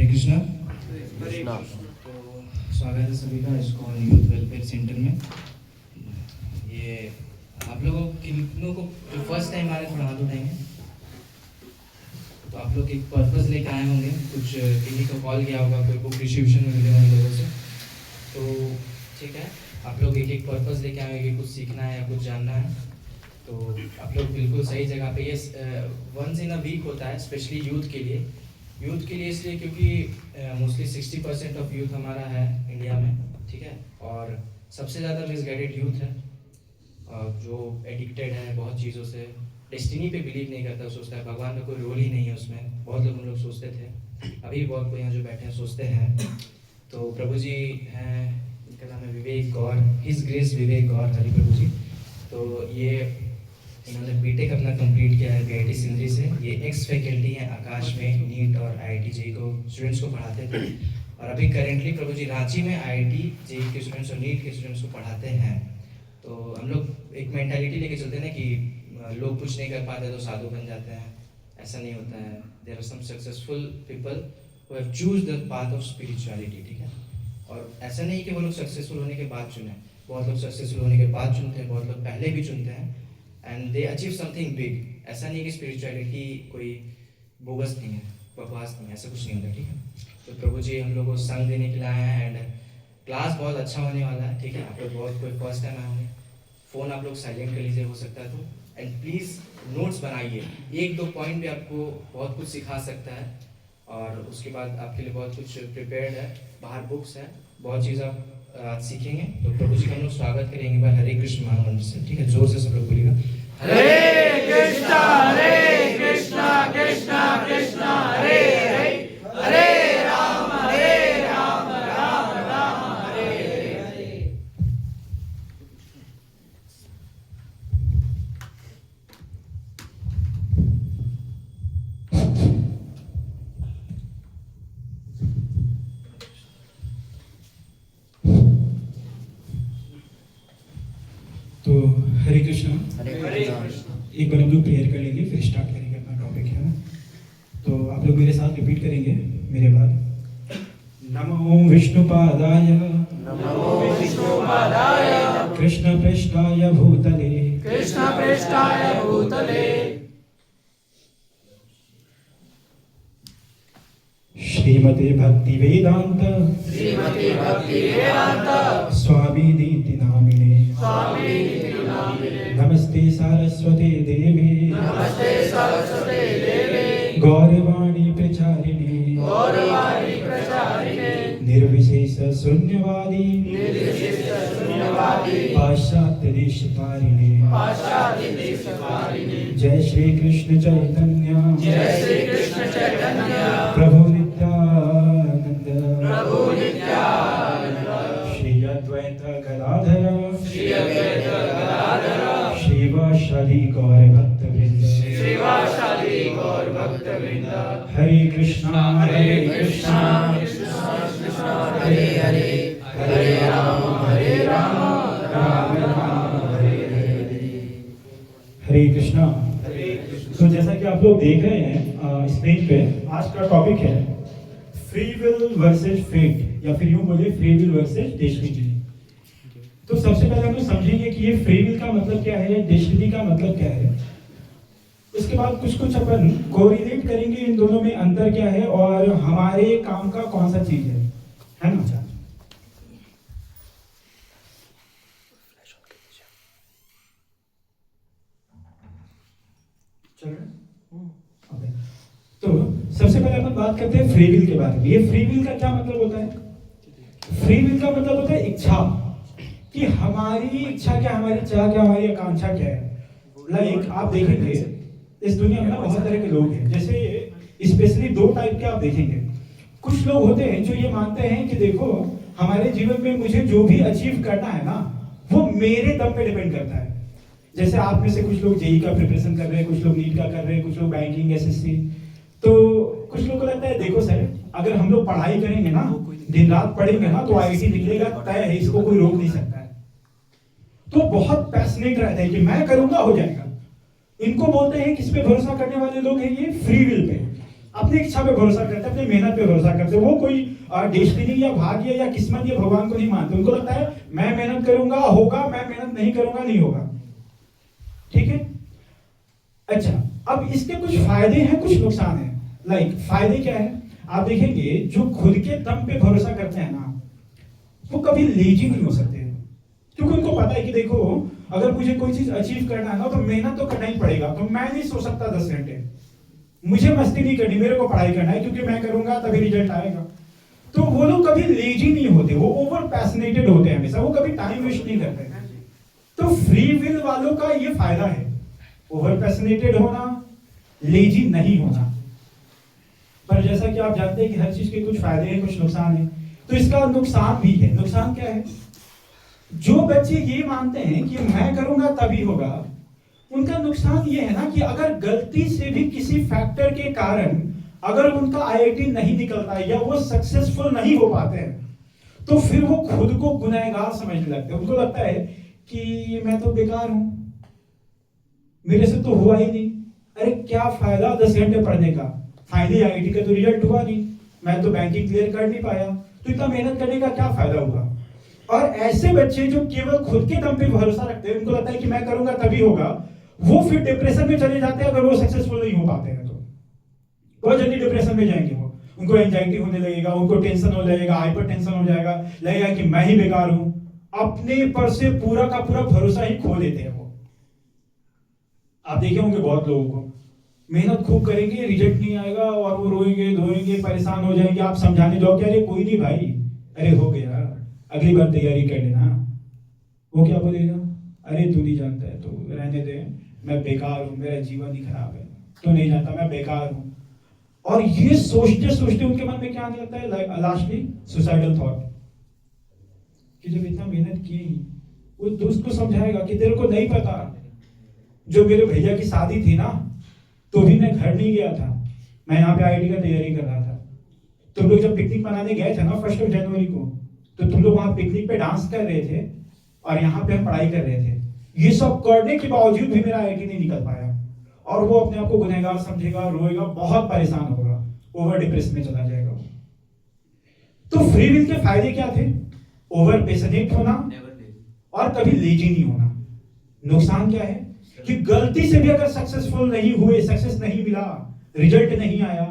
कृष्णा। कृष्णा। तो स्वागत है सभी का इस्कॉन यूथ वेलफेयर सेंटर में। ये आप लोगों कितनों को जो फर्स्ट टाइम आ रहे थोड़ा हाथ उठाएंगे। तो आप लोग एक पर्पस लेकर आए होंगे, कुछ किसी को कॉल किया होगा, कोई बुक डिस्ट्रीब्यूशन में मिले होंगे लोगों से। तो ठीक है, आप लोग एक एक पर्पस लेके आए होंगे, कुछ सीखना है या कुछ जानना है। तो आप लोग बिल्कुल सही जगह पे। ये वंस इन अ वीक होता है, स्पेशली यूथ के लिए। यूथ के लिए इसलिए क्योंकि मोस्टली 60% ऑफ यूथ हमारा है इंडिया में, ठीक है। और सबसे ज़्यादा मिसगाइडेड यूथ है, जो एडिक्टेड है बहुत चीज़ों से, डेस्टिनी पे बिलीव नहीं करता, सोचता है भगवान का कोई रोल ही नहीं है उसमें। बहुत लोग हम लोग सोचते थे, अभी बहुत कोई यहाँ जो बैठे हैं सोचते हैं। तो प्रभु जी हैं, इनका नाम है विवेक गौर, हिज ग्रेस विवेक गौर हरि प्रभु जी। तो ये इन्होंने बीटेक अपना कंप्लीट किया है बीआईटी सिंधरी से। ये एक्स फैकल्टी हैं आकाश में, नीट और आईआईटी जेई को स्टूडेंट्स को पढ़ाते थे। और अभी करेंटली प्रभु जी रांची में आईआईटी जेई के स्टूडेंट्स और नीट के स्टूडेंट्स को पढ़ाते हैं। तो हम लोग एक मेंटालिटी लेके चलते हैं ना कि लोग कुछ नहीं कर पाते तो साधु बन जाते हैं, ऐसा नहीं होता है। There are some successful people who have chose the path of spirituality, ठीक है। और ऐसा नहीं कि वो लोग सक्सेसफुल होने के बाद चुने, बहुत लोग सक्सेसफुल होने के बाद चुनते हैं, बहुत लोग पहले भी चुनते हैं and they achieve something big. ऐसा नहीं कि स्पिरिचुअलिटी कोई बोगस नहीं है, बकवास नहीं है, ऐसा कुछ नहीं होता, ठीक है। तो प्रभु जी हम लोग को संग देने के लिए आए हैं एंड क्लास बहुत अच्छा होने वाला है, ठीक है। आप लोग बहुत कोई फर्स्ट टाइम आए होंगे, फ़ोन आप लोग साइलेंट कर लीजिए हो सकता है तो। एंड प्लीज़ नोट्स बनाइए, एक दो पॉइंट भी आपको बहुत कुछ सिखा सकता है। और उसके बाद आपके लिए बहुत कुछ प्रिपेयर्ड है, बाहर बुक्स है, बहुत चीज़ आप आज सीखेंगे। तो प्रभु जी का हम लोग स्वागत करेंगे बार हरे कृष्ण महामंत्र से, ठीक है। जोर से सब लोग बोलिएगा हरे कृष्णा कृष्णा कृष्णा हरे हरे, हरे राम राम राम हरे हरे। तो हरे कृष्णा। हरे कृष्णा। एक बार हम लोग प्रेयर कर लेंगे, फिर स्टार्ट करेंगे अपना टॉपिक, है ना। तो आप लोग मेरे साथ रिपीट करेंगे मेरे बाद। नमो विष्णुपादाय, नमो विष्णुपादाय, कृष्ण पृष्ठाय भूतले, कृष्ण पृष्ठाय भूतले, श्रीमते भक्ति वेदांत, श्रीमती भक्ति वेदांत स्वामी नीति नामिने, स्वामी निधि नामिने, नमस्ते सारस्वते देवी, नमस्ते सरस्वते देवे, गौरवाणी प्रचारिणे, गौरवाणी प्रचारिणे, निर्विशेष शून्यवादी, निर्विशेष शून्यवादी, पाश्चात्य देश तारिणे, पाश्चात्य देशकारिणे। जय श्री कृष्ण चैतन्य, जय श्री कृष्ण चैतन्य, प्रभु नित्यानंद, प्रभु नित्यानंद, श्री अद्वैत गदाधर, श्री अद्वैत गदाधर, श्रीवासादि गौर भक्त वृंद, श्रीवासादि गौर भक्त वृंद। हरे कृष्णा कृष्णा कृष्णा हरे हरे, हरे राम राम राम हरे हरे। हरे कृष्णा। तो जैसा कि आप लोग देख रहे हैं स्क्रीन पे, आज का टॉपिक है फ्री विल वर्सेस फेट, या फिर यूं बोले फ्री विल वर्सेस डेस्टिनी। तो सबसे पहले हम लोग समझेंगे कि ये फ्री विल का मतलब क्या है, डेस्टिनी का मतलब क्या है। उसके बाद कुछ अपन कोरिलेट करेंगे, इन दोनों में अंतर क्या है और हमारे काम का कौन सा चीज है ना। चल रहा है? तो सबसे पहले अपन बात करते हैं फ्री विल के बारे में। ये फ्री विल का क्या मतलब होता है? फ्री विल का मतलब होता है इच्छा, कि हमारी इच्छा क्या, हमारी चाह क्या, हमारी आकांक्षा क्या है। लाइक आप देखेंगे इस दुनिया में ना बहुत तरह के लोग हैं, जैसे स्पेशली दो टाइप के आप देखेंगे। कुछ लोग होते हैं जो ये मानते हैं कि देखो हमारे जीवन में मुझे जो भी अचीव करना है ना, वो मेरे दम पे डिपेंड करता है। जैसे आप में से कुछ लोग जेई का प्रिपरेशन कर रहे हैं, कुछ लोग नीट का कर रहे हैं, कुछ लोग बैंकिंग एसएससी। तो कुछ लोगों को लगता है देखो सर, अगर हम लोग पढ़ाई करेंगे ना, दिन रात पढ़ेंगे ना, तो आईआईटी निकलेगा तय है, इसको कोई रोक नहीं सकता है। तो बहुत पैशनेट रहता है कि मैं करूंगा हो जाएगा। इनको बोलते हैं किस पे भरोसा करने वाले लोग हैं, ये फ्री विल पे। अपनी इच्छा पे भरोसा करते हैं, अपनी मेहनत पे भरोसा करते हैं। वो कोई डेस्टिनी या भाग्य या किस्मत या भगवान को नहीं मानते। उनको लगता है मैं मेहनत करूंगा होगा, मैं मेहनत नहीं करूंगा नहीं होगा। ठीक है, अच्छा, अब इसके कुछ फायदे हैं, कुछ नुकसान है। लाइक फायदे क्या है, आप देखेंगे जो खुद के दम पे भरोसा करते हैं ना, वो कभी लेजी नहीं हो सकते, क्योंकि उनको पता है कि देखो अगर मुझे कोई चीज अचीव करना है ना, तो मेहनत तो करना ही पड़ेगा। तो मैं नहीं सो सकता 10 घंटे, मुझे मस्ती नहीं करनी, मेरे को पढ़ाई करना है, क्योंकि मैं करूंगा तभी रिजल्ट आएगा। तो वो लोग कभी लेजी नहीं होते, वो ओवर पैशनेटेड होते हैं हमेशा, वो कभी टाइम वेस्ट नहीं करते। तो फ्री विल वालों का ये फायदा है, ओवर पैशनेटेड होना, लेजी नहीं होना। पर जैसा कि आप जानते हैं कि हर चीज के कुछ फायदे हैं, कुछ नुकसान है। तो इसका नुकसान भी है। नुकसान क्या है, जो बच्चे ये मानते हैं कि मैं करूंगा तभी होगा, उनका नुकसान ये है ना कि अगर गलती से भी किसी फैक्टर के कारण अगर उनका आईआईटी नहीं निकलता है या वो सक्सेसफुल नहीं हो पाते हैं, तो फिर वो खुद को गुनहगार समझने लगते हैं। उनको लगता है कि मैं तो बेकार हूं, मेरे से तो हुआ ही नहीं, अरे क्या फायदा 10 घंटे पढ़ने का, फाइनली आईआईटी का तो रिजल्ट हुआ नहीं, मैं तो बैंकिंग क्लियर कर नहीं पाया, तो इतना मेहनत करने का क्या फायदा हुआ। और ऐसे बच्चे जो केवल खुद के दम पे भरोसा रखते हैं, उनको लगता है कि मैं करूंगा तभी होगा, वो फिर डिप्रेशन में चले जाते हैं। अगर वो सक्सेसफुल नहीं हो पाते हैं तो बहुत जल्दी डिप्रेशन में जाएंगे वो, उनको एंजाइटी होने लगेगा, उनको टेंशन हो जाएगा, हाइपर टेंशन हो जाएगा, लगेगा कि मैं ही बेकार हूं, अपने पर से पूरा का पूरा भरोसा ही खो देते हैं वो। आप देखे होंगे बहुत लोगों को, मेहनत खूब करेंगे, रिजल्ट नहीं आएगा और वो रोएंगे धोएंगे, परेशान हो जाएंगे। आप समझाने जाओ कि अरे कोई नहीं भाई, अरे हो गया, अगली बार तैयारी कर लेना। वो क्या बोलेगा, अरे तू नहीं जानता है तो रहने दे, मैं बेकार हूं, मेरा जीवन ही खराब है, तू नहीं जानता मैं बेकार हूं। और ये सोचते सोचते उनके मन में क्या आने लगता है, लास्टली सुसाइडल थॉट, कि जब इतना मेहनत की, वो दोस्त को समझाएगा कि तेरे को नहीं पता, जो मेरे भैया की शादी थी ना, तो भी मैं घर नहीं गया था, मैं यहाँ पे आईआईटी का तैयारी कर रहा था। तुम लोग जब पिकनिक मनाने गए थे ना 1 जनवरी को, तो तुम लोग वहां पिकनिक पे डांस कर रहे थे और यहाँ पे हम पढ़ाई कर रहे थे। ये सब करने के बावजूद भी मेरा आईआईटी नहीं निकल पाया, और वो अपने आप को गुनहगार समझेगा, रोएगा, बहुत परेशान होगा, ओवर डिप्रेशन में चला जाएगा वो। तो फ्री विल के फायदे क्या थे, ओवर पैशनेट होना और कभी लेजी नहीं होना। नुकसान क्या है कि गलती से भी अगर सक्सेसफुल नहीं हुए, सक्सेस नहीं मिला, रिजल्ट नहीं आया,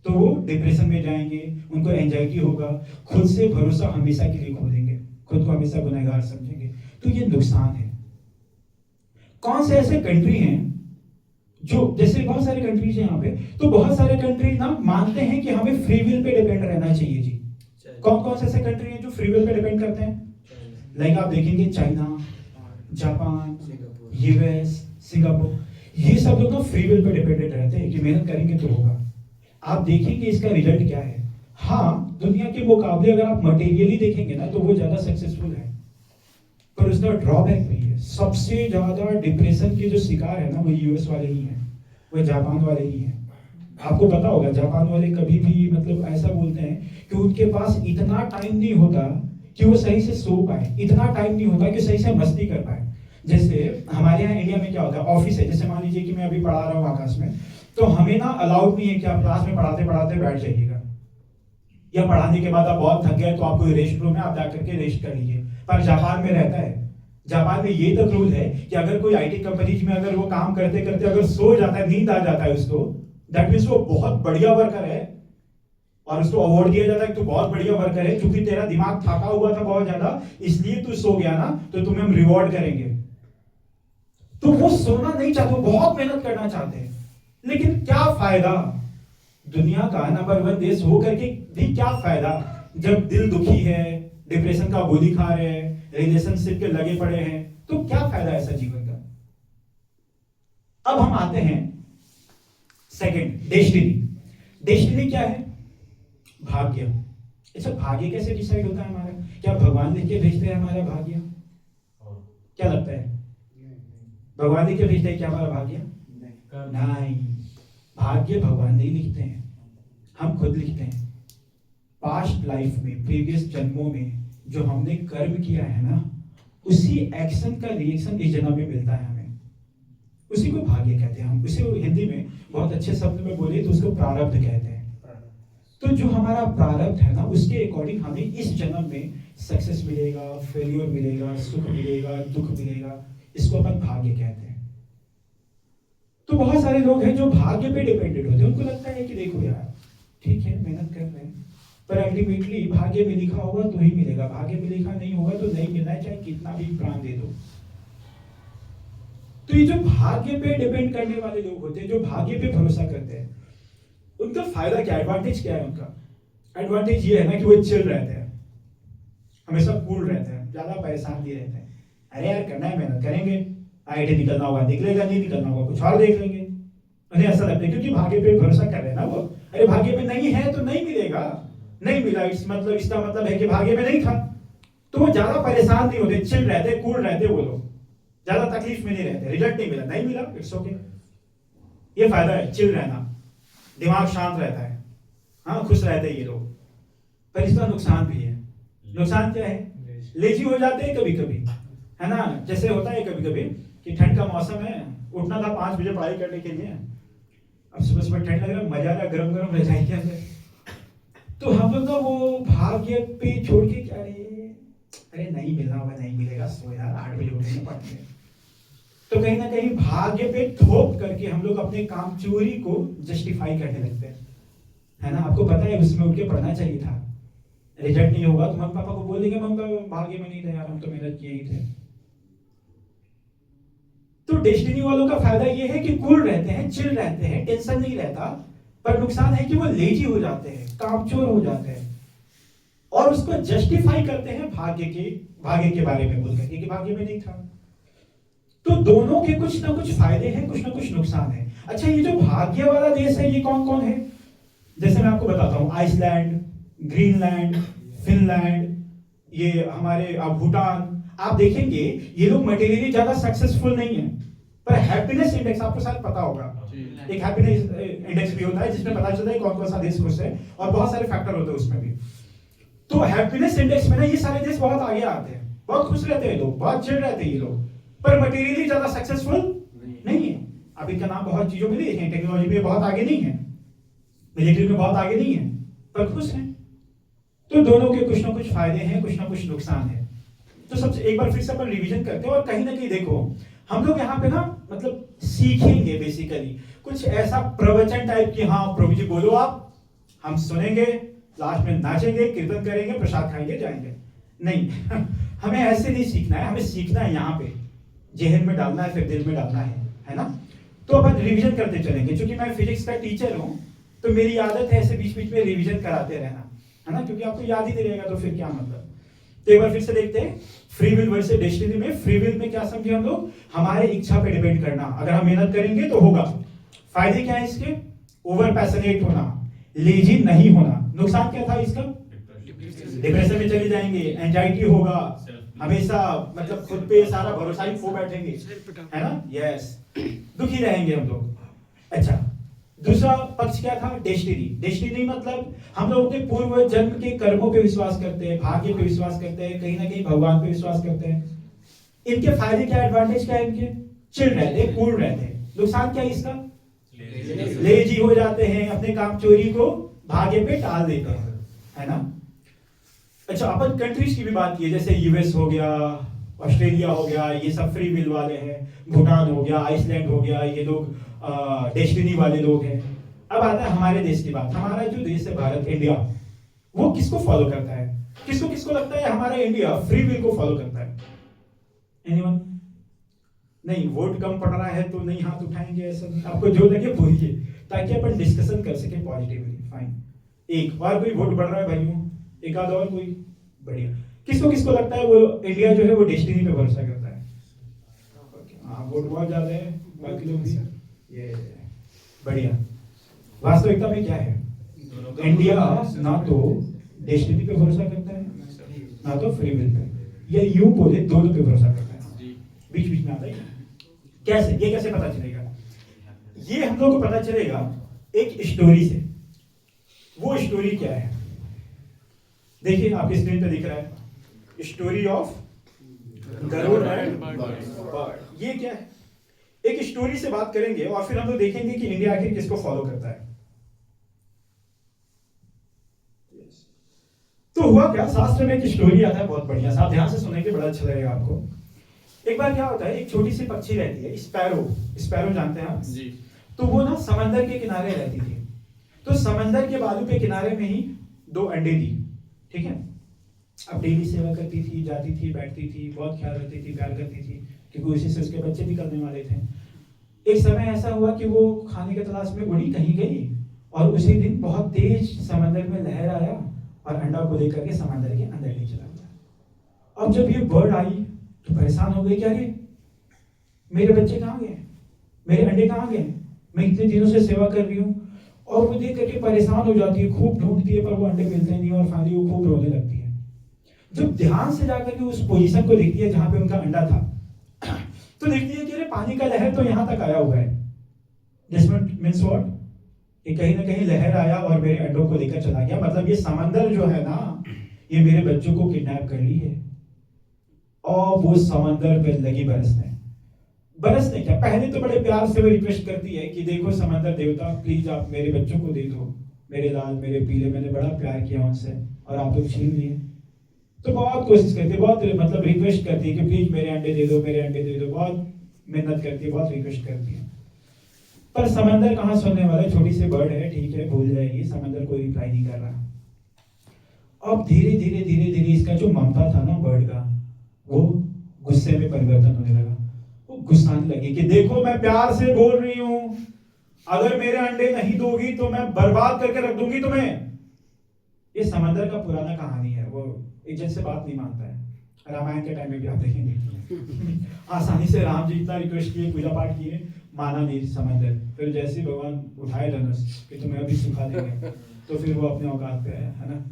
तो वो डिप्रेशन में जाएंगे, उनको एंजाइटी होगा, खुद से भरोसा हमेशा के लिए खो देंगे, खुद को हमेशा गुनहगार समझेंगे। तो ये नुकसान है। कौन से ऐसे कंट्री हैं जो, जैसे बहुत सारे कंट्रीज हैं यहाँ पे, तो बहुत सारे कंट्री ना मानते हैं कि हमें फ्री विल पे डिपेंड रहना चाहिए जी। कौन कौन से ऐसे कंट्री हैं जो फ्री विल पे डिपेंड करते हैं? लाइक आप देखेंगे चाइना, जापान, यूएस, सिंगापुर, ये सब लोग फ्री विल पे डिपेंडेंट रहते हैं कि मेहनत करेंगे तो होगा। आप देखेंगे इसका रिजल्ट क्या है। हाँ, दुनिया के मुकाबले अगर आप मटेरियली देखेंगे ना, तो वो ज्यादा सक्सेसफुल है, पर उसका ड्रॉबैक भी है। सबसे ज्यादा डिप्रेशन के जो शिकार है ना, वो यूएस वाले ही हैं, वो जापान वाले ही हैं। आपको पता होगा जापान वाले कभी भी मतलब ऐसा बोलते हैं कि उनके पास इतना टाइम नहीं होता कि वो सही से सो पाए, इतना टाइम नहीं होता कि सही से मस्ती कर पाए। जैसे हमारे यहाँ इंडिया में क्या होता है, ऑफिस है, जैसे मान लीजिए कि मैं अभी पढ़ा रहा हूँ आकाश में, तो हमें ना अलाउड नहीं है कि आप क्लास में पढ़ाते पढ़ाते बैठ जाइएगा, या पढ़ाने के बाद आप बहुत थक गए तो आपको रेस्ट रूम में आप जाकर के रेस्ट कर लीजिए। पर जापान में रहता है, जापान में ये तक रूल है कि अगर कोई आईटी कंपनीज में अगर वो काम करते करते अगर सो जाता है, नींद आ जाता है उसको, दैट मीन्स वो बहुत बढ़िया वर्कर है और उसको अवार्ड दिया जाता है कि तू बहुत बढ़िया वर्कर है, क्योंकि तेरा दिमाग थका हुआ था बहुत ज्यादा, इसलिए तू सो गया ना, तो तुम्हें हम रिवॉर्ड करेंगे। तो वो सोना नहीं चाहते, वो बहुत मेहनत करना चाहते हैं, लेकिन क्या फायदा, दुनिया का नंबर 1 देश हो करके भी क्या फायदा, जब दिल दुखी है, डिप्रेशन का गोली खा रहे हैं, रिलेशनशिप के लगे पड़े हैं, तो क्या फायदा ऐसा जीवन का। अब हम आते हैं सेकंड, डेस्टिनी। डेस्टिनी क्या है? भाग्य। अच्छा, भाग्य कैसे डिसाइड होता है हमारा? क्या भगवान लिख के भेजते हैं हमारा भाग्य? क्या लगता है, भगवान लिख के भेजते हैं क्या हमारा भाग्य? नहीं, भाग्य भगवान नहीं लिखते हैं, हम खुद लिखते हैं। पास्ट लाइफ में, प्रीवियस जन्मों में जो हमने कर्म किया है ना, उसी एक्शन का रिएक्शन इस जन्म में मिलता है हमें, उसी को भाग्य कहते हैं हम। उसे हिंदी में बहुत अच्छे शब्द में बोले तो उसको प्रारब्ध कहते हैं। तो जो हमारा प्रारब्ध है ना, उसके अकॉर्डिंग हमें इस जन्म में सक्सेस मिलेगा, फेल्योर मिलेगा, सुख मिलेगा, दुख मिलेगा, इसको अपन भाग्य कहते हैं। तो बहुत सारे लोग हैं जो भाग्य पे डिपेंडेंट होते हैं, उनको लगता है कि देखो यार ठीक है मेहनत कर रहे हैं, पर अल्टीमेटली भाग्य में लिखा होगा तो ही मिलेगा, भाग्य में लिखा नहीं होगा तो नहीं मिलना है, चाहे कितना भी प्राण दे दो। तो ये जो भाग्य पे डिपेंड करने वाले लोग होते हैं, जो भाग्य पे भरोसा करते हैं, उनका फायदा क्या है, एडवांटेज क्या है उनका? एडवांटेज ये है ना कि वो चिल रहते हैं, हमेशा कूल रहते हैं, ज्यादा परेशान नहीं रहते हैं। अरे यार करना है, मेहनत करेंगे, आईटी निकलना होगा निकलेगा, नहीं निकलना होगा कुछ और देख लेंगे। उन्हें ऐसा लगता है क्योंकि भाग्य पे भरोसा कर रहे हैं ना वो। अरे भाग्य में नहीं है तो नहीं मिलेगा, नहीं मिला इसका मतलब है कि भाग्य में नहीं था। तो वो ज्यादा परेशान नहीं होते, चिल रहते, कूल रहते, वो लोग ज्यादा तकलीफ में नहीं रहते। रिजल्ट नहीं मिला, नहीं मिला, इट्स ओके। ये फायदा है चिल रहना, दिमाग शांत रहता है, हाँ खुश रहते हैं ये लोग। पर इसका नुकसान भी है। नुकसान क्या है? लेजी हो जाते हैं कभी कभी, है ना। जैसे होता है कभी कभी कि ठंड का मौसम है, उठना था 5 बजे पढ़ाई करने के लिए, अब सुबह सुबह ठंड लग रहा है, मजा आ रहा है, गरम गरम रजाई के अंदर। तो हम लोग का वो भाग्य पे छोड़ के क्या अरे नहीं मिलना होगा, नहीं मिलेगा, सो यार 8 बजे उठेंगे पढ़ने। तो कहीं ना कहीं भाग्य पे थोप करके हम लोग अपने काम चोरी को जस्टिफाई करने लगते हैं, है ना। आपको पता है उसमें उठ के पढ़ना चाहिए था, रिजल्ट नहीं होगा तो मम्मी पापा को बोल देंगे, मम्मी पापा भाग्य में नहीं थे यार, हम तो मेहनत किए ही थे। तो डेस्टिनी वालों का फायदा ये है कि कूल रहते हैं, चिल रहते हैं, टेंशन नहीं रहता। पर नुकसान है कि वो लेजी हो जाते हैं, कामचोर हो जाते हैं और उसको जस्टिफाई करते हैं भाग्य के बारे में बोल करके कि भाग्य में नहीं था। तो दोनों के कुछ ना कुछ फायदे हैं, कुछ ना कुछ नुकसान है। अच्छा, ये जो भाग्य वाला देश है ये कौन कौन है? जैसे मैं आपको बताता हूँ, आइसलैंड, ग्रीनलैंड, फिनलैंड, ये हमारे भूटान। आप देखेंगे ये लोग मटेरियली ज्यादा सक्सेसफुल नहीं है, पर हैप्पीनेस इंडेक्स आपको शायद पता होगा, एक हैप्पीनेस इंडेक्स भी होता है जिसमें पता चलता है कौन कौन सा देश खुश है, और बहुत सारे फैक्टर होते हैं उसमें भी। तो हैप्पीनेस इंडेक्स में ना ये सारे देश बहुत आगे आते हैं, बहुत खुश रहते हैं लोग, बहुत चिल रहते हैं ये लोग, पर मटेरियली ज्यादा सक्सेसफुल नहीं है। अब इनका नाम बहुत चीजों में देखें, टेक्नोलॉजी में बहुत आगे नहीं है, मिलिट्री में बहुत आगे नहीं है, पर खुश हैं। तो दोनों के कुछ ना कुछ फायदे हैं, कुछ ना कुछ नुकसान है। तो सबसे एक बार फिर से अपन रिवीजन करते हैं, और कहीं ना कहीं देखो हम लोग यहाँ पे ना मतलब सीखेंगे बेसिकली कुछ ऐसा प्रवचन टाइप की। हाँ प्रभु जी बोलो आप, हम सुनेंगे, लास्ट में नाचेंगे, कीर्तन करेंगे, प्रसाद खाएंगे, जाएंगे, नहीं हमें ऐसे नहीं सीखना है। हमें सीखना है यहाँ पे, जेहन में डालना है, फिर दिल में डालना है ना। तो अपन रिवीजन करते चलेंगे। क्योंकि मैं फिजिक्स का टीचर हूँ तो मेरी आदत है ऐसे बीच बीच में रिवीजन कराते रहना, है ना, क्योंकि आपको याद ही नहीं रहेगा तो फिर क्या मतलब। तो एक बार फिर से देखते हैं, फ्री विल वर्सेस डेस्टिनी में फ्री विल में क्या समझे हम लोग? हमारे इच्छा पे डिपेंड करना, अगर हम मेहनत करेंगे तो होगा। फायदे क्या है इसके? ओवर पैशनेट होना, लेजी नहीं होना। नुकसान क्या था इसका? डिप्रेशन में चले जाएंगे, एंजाइटी होगा, हमेशा मतलब खुद पे सारा भरोसा ही खो बैठेंगे, है ना, यस, दुखी रहेंगे हम लोग। अच्छा, दूसरा पक्ष क्या था? डेस्टिनी। डेस्टिनी मतलब हम लोग अपने पूर्व जन्म के कर्मों पे विश्वास करते हैं, भाग्य पे विश्वास करते हैं, कहीं ना कहीं भगवान पे विश्वास करते हैं। इनके फायदे क्या, एडवांटेज क्या है इनके? चिल रहते हैं, कूल रहते हैं। नुकसान क्या है इसका? लेजी हो जाते हैं, अपने काम चोरी को भाग्य पे टाल देते हैं, है ना। अच्छा, अपन कंट्रीज की भी बात की, जैसे यूएस हो गया, ऑस्ट्रेलिया हो गया, ये सब फ्री विल वाले हैं। भूटान हो गया, आइसलैंड हो गया, ये लोग डेस्टिनी वाले लोग हैं। अब आता है हमारे देश की बात। हमारा जो देश है भारत, इंडिया, वो किसको फॉलो करता है? किसको किसको लगता है हमारा इंडिया फ्री विल को फॉलो करता है? एनीवन? नहीं, वोट कम पड़ रहा है तो नहीं हाथ उठाएंगे, ऐसा नहीं। आपको जो लगे बोलिए ताकि अपन डिस्कशन कर सके पॉजिटिवली। फाइन, एक और कोई वोट बढ़ रहा है भाइयों? एक आध और कोई? बढ़िया। किसको किसको लगता है वो इंडिया जो है वो डेस्टिनी पे भरोसा करता है? हाँ, वोट बहुत ज्यादा है, बाकी लोग भी ये बढ़िया। वास्तविकता में क्या है? इंडिया ना तो डेस्टिनी पे भरोसा करता है, ना तो फ्री विल पे, या यूं बोले दोनों पे भरोसा करता है, बीच बीच में आता है। कैसे? ये कैसे पता चलेगा? ये हम लोग को पता चलेगा एक स्टोरी से। वो स्टोरी क्या है? देखिए आपके स्क्रीन पे दिख रहा है, story of Garuda and bird. ये क्या है? एक स्टोरी से बात करेंगे और फिर हम लोग देखेंगे कि इंडिया आखिर किसको फॉलो करता है। तो हुआ क्या, शास्त्र में एक स्टोरी आता है बहुत बढ़िया सा, आप ध्यान से सुनेंगे, बड़ा अच्छा लगेगा आपको। एक बार क्या होता है, एक छोटी सी पक्षी रहती है, स्पैरो। स्पैरो जानते हैं आप जी। तो वो ना समंदर के किनारे रहती थी। तो समंदर के बाजू पे किनारे में ही 2 अंडे दी, ठीक है। अब डेली सेवा करती थी, जाती थी, बैठती थी, बहुत ख्याल रखती थी, प्यार करती थी, क्योंकि उसी से उसके बच्चे निकलने वाले थे। एक समय ऐसा हुआ कि वो खाने के तलाश में उड़ी, कहीं गई, और उसी दिन बहुत तेज समंदर में लहर आया और अंडा को लेकर के समंदर के अंदर ले चला गया। अब जब ये बर्ड आई तो परेशान हो गई, क्या रे मेरे बच्चे कहाँ गए, मेरे अंडे कहाँ गए, मैं इतने दिनों से सेवा कर रही हूँ। और वो देख करके परेशान हो जाती है, खूब ढूंढती है, पर वो अंडे मिलते नहीं, और फाइनली वो खूब रोने लगती है। जब ध्यान से जाकर के उस पोजीशन को देखती है जहां पे उनका अंडा था, तो देखती है कि अरे पानी का लहर तो यहां तक आया हुआ है। दिस मींस व्हाट, कि कहीं ना कहीं लहर आया और मेरे अंडों को लेकर चला गया। मतलब ये समंदर जो है ना, ये मेरे बच्चों को किडनैप कर ली है। और वो समंदर पे लगी बरसने क्या, पहले तो बड़े प्यार से वो रिक्वेस्ट करती है कि देखो समंदर देवता, प्लीज आप मेरे बच्चों को दे दो, मेरे लाल, मेरे पीले, मैंने बड़ा प्यार किया उनसे और आप लोग छीन लिए। तो बहुत कोशिश करती है, बहुत मतलब रिक्वेस्ट करती है कि प्लीज मेरे अंडे दे दो, मेरे अंडे दे दो, बहुत मेहनत करती है, बहुत रिक्वेस्ट करती है। पर समंदर कहाँ सुनने वाला है, छोटी सी बर्ड है, ठीक है, भूल जाएगी, समंदर कोई रिप्लाई नहीं कर रहा। अब धीरे धीरे धीरे धीरे इसका जो ममता था ना बर्ड का, वो गुस्से में परिवर्तन होने लगा। वो गुस्साने लगी कि देखो मैं प्यार से बोल रही हूं, अगर मेरे अंडे नहीं दोगी तो मैं बर्बाद करके रख दूंगी तुम्हें। ये समंदर का पुराना कहानी है, वो इज्जत से बात नहीं मानता है। रामायण के टाइम में भी आप देखेंगे आसानी से राम जी इतना रिक्वेस्ट किए, पूजा पाठ किए, माना नहीं समंदर। फिर जैसे भगवान उठाए धनुष कि तुम्हें अभी सुखा देंगे, तो फिर वो अपने औकात पे आया, है ना।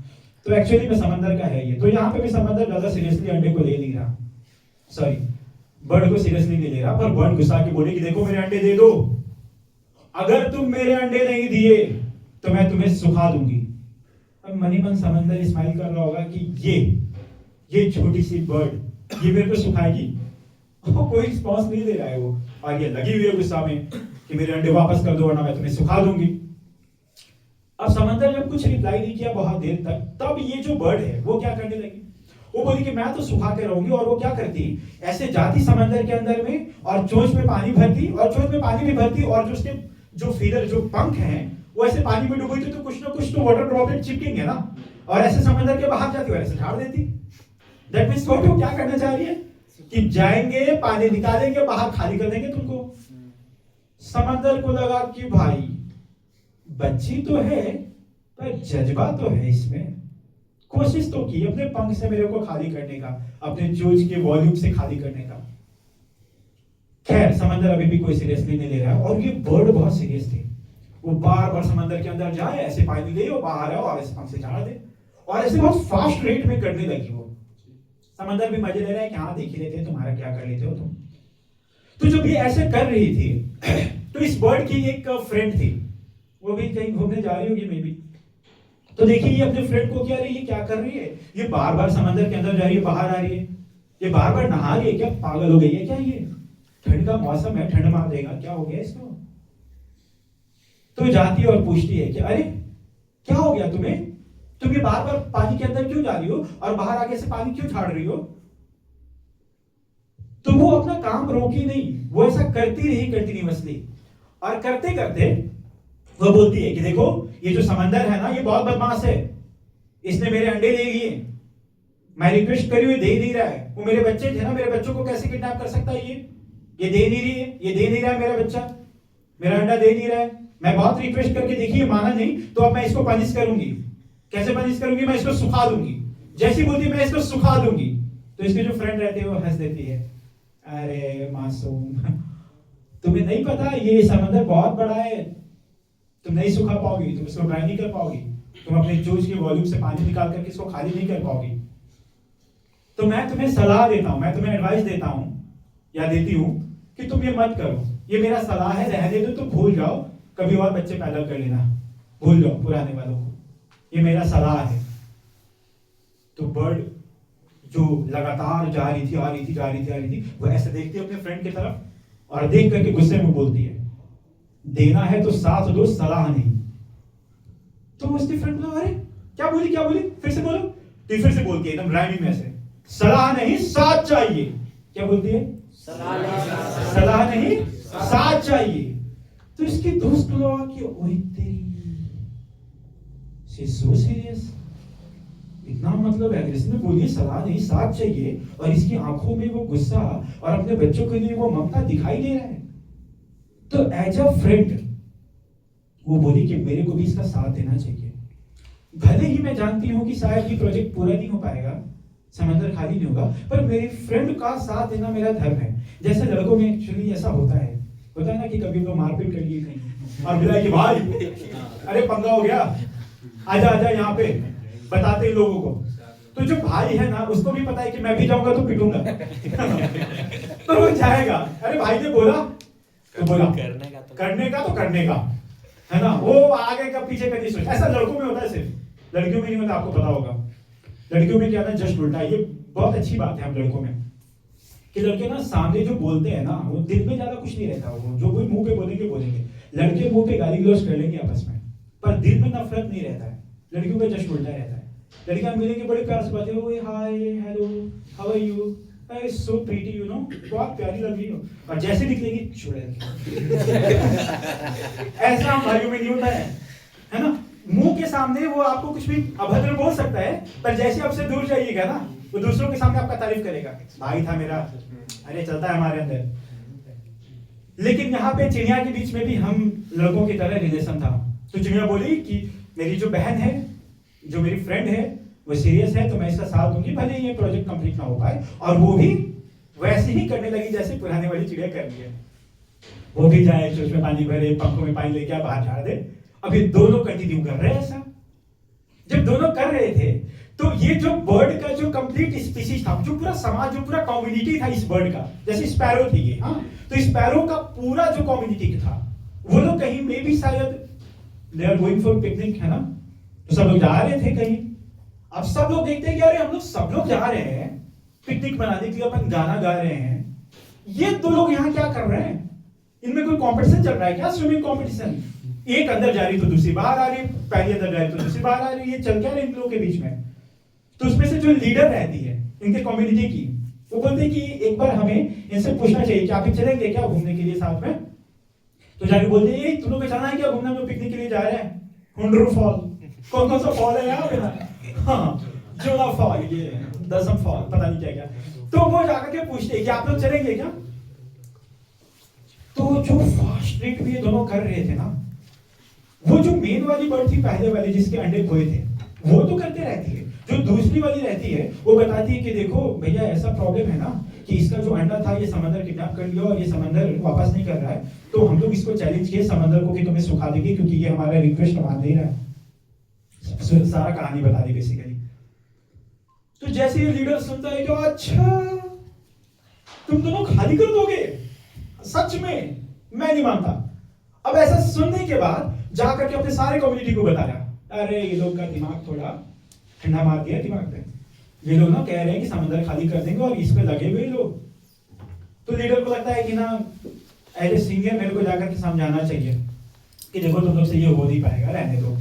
तो एक्चुअली में समंदर का है ये। तो यहाँ पे भी समंदर ज्यादा सीरियसली अंडे को ले नहीं रहा, सॉरी बर्ड को सीरियसली नहीं ले रहा। पर बर्ड गुस्सा के बोले कि देखो मेरे अंडे दे दो, अगर तुम मेरे अंडे नहीं दिए तो मैं तुम्हें सुखा दूंगी। अब मनी मन समंदर स्माइल कर रहा होगा कि ये छोटी सी बर्ड ये मेरे को सुखाएगी। वो कोई रिस्पॉन्स नहीं दे रहा है वो, और ये लगी हुई है गुस्सा में कि मेरे अंडे वापस कर दो वरना मैं तुम्हें सुखा दूंगी। अब समंदर जब कुछ रिप्लाई नहीं किया बहुत देर तक, तब ये जो बर्ड है वो क्या करने लगी, वो बोली कि मैं तो सुखा के रहूंगी। और वो क्या करती, ऐसे जाती समंदर के अंदर में और चोंच में पानी भरती, और चोंच में पानी भी भरती, और जो उसके जो फीलर जो पंख हैं वो ऐसे पानी में डूबी थी, तो कुछ ना कुछ तो वाटर ड्रॉपलेट चिपकेंगे ना, और ऐसे समंदर के बाहर जाती और ऐसे झाड़ देती। दैट मींस वो क्या करना चाह रही है कि जाएंगे, पानी निकालेंगे, बाहर खाली कर देंगे तुमको। समंदर को लगा कि भाई बच्ची तो है पर जज्बा तो है इसमें, कोशिश तो की अपने पंख से मेरे को खाली करने का, अपने चोंच के वॉल्यूम से खाली करने का। खैर समंदर अभी भी कोई सीरियसली नहीं ले रहा, और ये बर्ड बहुत सीरियस थी। वो बार बार समंदर के अंदर जाए, ऐसे पानी ले और बाहर आओ और ऐसे पंख से झाड़ दे, और ऐसे बहुत फास्ट रेट में करने लगी वो। समंदर भी मजे ले रहा है कि हाँ देख ही लेते हैं तुम्हारा क्या कर लेते हो तुम। तो जब ये ऐसे कर रही थी तो इस बर्ड की एक फ्रेंड थी, वो भी कहीं घूमने जा रही होगी मे बी। तो देखिए ये अपने फ्रेंड को क्या रही है, क्या कर रही है, ये बार बार समंदर के अंदर जा रही है, बाहर आ रही है, ये बार बार नहा रही है, क्या पागल हो गई है क्या, ये ठंड का मौसम है, ठंड मार देगा, क्या हो गया इसको। तो जाती है और पूछती है कि अरे क्या हो गया तुम्हें, तुम ये बार बार पानी के अंदर क्यों जा रही हो और बाहर आगे से पानी क्यों छाड़ रही हो। तो वो अपना काम रोकी नहीं, वो ऐसा करती रही मछली, और करते करते वो बोलती है कि देखो ये जो समंदर है ना ये बहुत बदमाश है, इसने मेरे अंडे ले लिए, मैं रिक्वेस्ट करी हुई दे ही नहीं रहा है। वो मेरे बच्चे थे ना, मेरे बच्चों को कैसे किडनैप कर सकता है ये दे नहीं रही है, ये दे नहीं रहा है मेरा बच्चा, मेरा अंडा दे नहीं रहा है। मैं बहुत रिक्वेस्ट करके देखी, माना नहीं, तो अब मैं इसको पनिश करूंगी। कैसे पनिश करूंगी, मैं इसको सुखा दूंगी। जैसी बोलती मैं इसको सुखा दूंगी, तो इसके जो फ्रेंड रहते हैं वो हंस देती है, अरे मासूम तुम्हें नहीं पता ये समंदर बहुत बड़ा है, तुम नहीं सुखा पाओगी, तुम इसको ड्राई नहीं कर पाओगी, तुम अपने चोंच के वॉल्यूम से पानी निकाल करके इसको खाली नहीं कर पाओगी। तो मैं तुम्हें सलाह देता हूं, मैं तुम्हें एडवाइस देता हूं या देती हूं कि तुम ये मत करो, ये मेरा सलाह है, रहने दो, तुम भूल जाओ, कभी और बच्चे पैदा कर लेना, भूल जाओ पुराने वालों को, ये मेरा सलाह है। तो बर्ड जो लगातार जा रही थी, आ रही थी, वो ऐसे देखती अपने फ्रेंड की तरफ, और देख करके गुस्से में बोलती है, देना है तो साथ दो, सलाह नहीं। तो उसकी फ्रेंड बोला, अरे क्या बोली, फिर से बोलो। तो फिर से बोलती है एकदम राइमिंग में से, सलाह नहीं साथ चाहिए। क्या बोलती है? सलाह नहीं साथ चाहिए। तो इसके दोस्त लोग कि ओए तेरी, शी सो सीरियस, इतना मतलब एग्रेसिव में बोली सलाह नहीं साथ चाहिए, और इसकी आंखों में वो गुस्सा और अपने बच्चों के लिए वो ममता दिखाई दे रहा है। तो एज अ फ्रेंड वो बोली कि मेरे को भी इसका साथ देना चाहिए। भले ही मैं जानती हूँ कि शायद ये प्रोजेक्ट पूरा नहीं हो पाएगा, समंदर खाली नहीं होगा, पर मेरी फ्रेंड का साथ देना मेरा धर्म है। जैसे लड़कों में एक्चुअली ऐसा होता है ना कि कभी तो मारपीट कर लिए कहीं और बोला कि भाई अरे पंगा हो गया, आजा यहाँ पे, बताते लोगों को। तो जो भाई है ना उसको भी पता है कि मैं भी जाऊंगा तो पिटूंगा तो वो जाएगा, अरे भाई ने बोला तो बोला, करने का है ना, वो आगे का पीछे का नहीं सोच। ऐसा लड़कों में होता है, सिर्फ लड़कियों में नहीं होता, आपको पता होगा। लड़कियों में क्या ना जस्ट उल्टा। ये बहुत अच्छी बात है हम लड़कों में कि लड़के ना सामने जो बोलते हैं ना वो दिल में ज्यादा कुछ नहीं रहता, वो जो कोई मुंह पे बोलेंगे। लड़के मुंह पे गाली गलौज कर लेंगे आपस में, पर दिल में नफरत नहीं रहता है। लड़कियों का जस्ट उल्टा रहता है। लड़कियां मिलेंगे बड़े प्यार से बातें, ओए hi hello how are you, so pretty you know, बहुत प्यारी लग रही हो, और जैसे निकलेगी चुड़ैल ऐसा हम भाइयों में नहीं होता है ना। मुंह के सामने वो आपको कुछ भी अभद्र बोल सकता है, पर जैसे आपसे दूर जाइएगा ना वो दूसरों के सामने आपका तारीफ करेगा, भाई था मेरा, अरे चलता है हमारे अंदर। लेकिन यहाँ पे चिड़िया के बीच में भी हम लड़कों की तरह रिलेशन था। तो चिड़िया बोली कि मेरी जो बहन है, जो मेरी फ्रेंड है, वो सीरियस है, तो मैं इसका साथ दूंगी, भले ये प्रोजेक्ट कंप्लीट ना हो पाए। और वो भी वैसे ही करने लगी जैसे पुराने वाली चिड़िया कर रही है। वो भी जाए चोच में पानी भरे, पंखों में पानी लेके बाहर झाड़ दे। अभी दोनों कंटिन्यू कर रहे हैं ऐसा। जब दोनों कर रहे थे तो ये जो बर्ड का जो कंप्लीट स्पीशीज था, जो पूरा समाज, जो पूरा कम्युनिटी था इस बर्ड का, जैसे स्पैरो थी ये, हाँ, तो स्पैरो का पूरा जो कम्युनिटी था वो लोग कहीं में भी शायद they are going for picnic, है ना, तो सब लोग जा रहे थे कहीं। अब सब लोग देखते हैं कि अरे हम लोग सब लोग जा रहे हैं पिकनिक मनाने के लिए, अपन गाना गा रहे हैं, ये दो लोग यहाँ क्या कर रहे हैं? इनमें कोई कंपटीशन चल रहा है क्या? Swimming competition. एक अंदर जा रही तो दूसरी बाहर आ रही, पहली अंदर जा रही तो दूसरी बाहर आ रही, ये चल क्या रहा है इन लोगों के बीच में? तो उसमें से जो लीडर रहती है इनके कम्युनिटी की, वो बोलते हैं कि एक बार हमें इनसे पूछना चाहिए कि आप चलेंगे क्या घूमने के लिए साथ में? तो जाके बोलते हैं तुम लोग को चलना है क्या घूमने, में पिकनिक के लिए जा रहे हैं? हुंडरू फॉल, कौन सा फॉल है यहाँ पे ना, हाँ जोड़ा फॉल, ये दसम फॉल, पता नहीं क्या क्या। तो वो जाकर के पूछते हैं कि आप लोग चलेंगे क्या? तो जो फास्ट रेट में ये दोनों कर रहे थे ना, वो जो मेन वाली बर्ड थी, पहले वाली जिसके अंडे खोए थे, वो तो करते रहती है। जो दूसरी वाली रहती है वो बताती है कि देखो भैया ऐसा प्रॉब्लम है ना कि इसका जो अंडा था ये समंदर किडनैप कर लिया और ये समंदर वापस नहीं कर रहा है, तो हम लोग इसको चैलेंज किए समंदर को कि तुम्हें सुखा देंगे क्योंकि ये हमारा रिक्वेस्ट मान नहीं रहा है। सारा कहानी बता दी बेसिकली। तो जैसे ये लीडर सुनता है कि अच्छा तुम दोनों खाली कर दोगे, सच में मैं नहीं मानता। अब ऐसा सुनने के बाद जाकर के अपने सारे कम्युनिटी को बताया, अरे ये लोग का दिमाग थोड़ा ठंडा मार दिया दिमाग पे, ये लोग ना कह रहे हैं कि समंदर खाली कर देंगे और इस पे लगे हुए लोग। तो लीडर को लगता है कि ना एज ए सीनियर मेरे को जाकर के समझाना चाहिए कि देखो तुम लोग से ये हो नहीं पाएगा, रहने दो।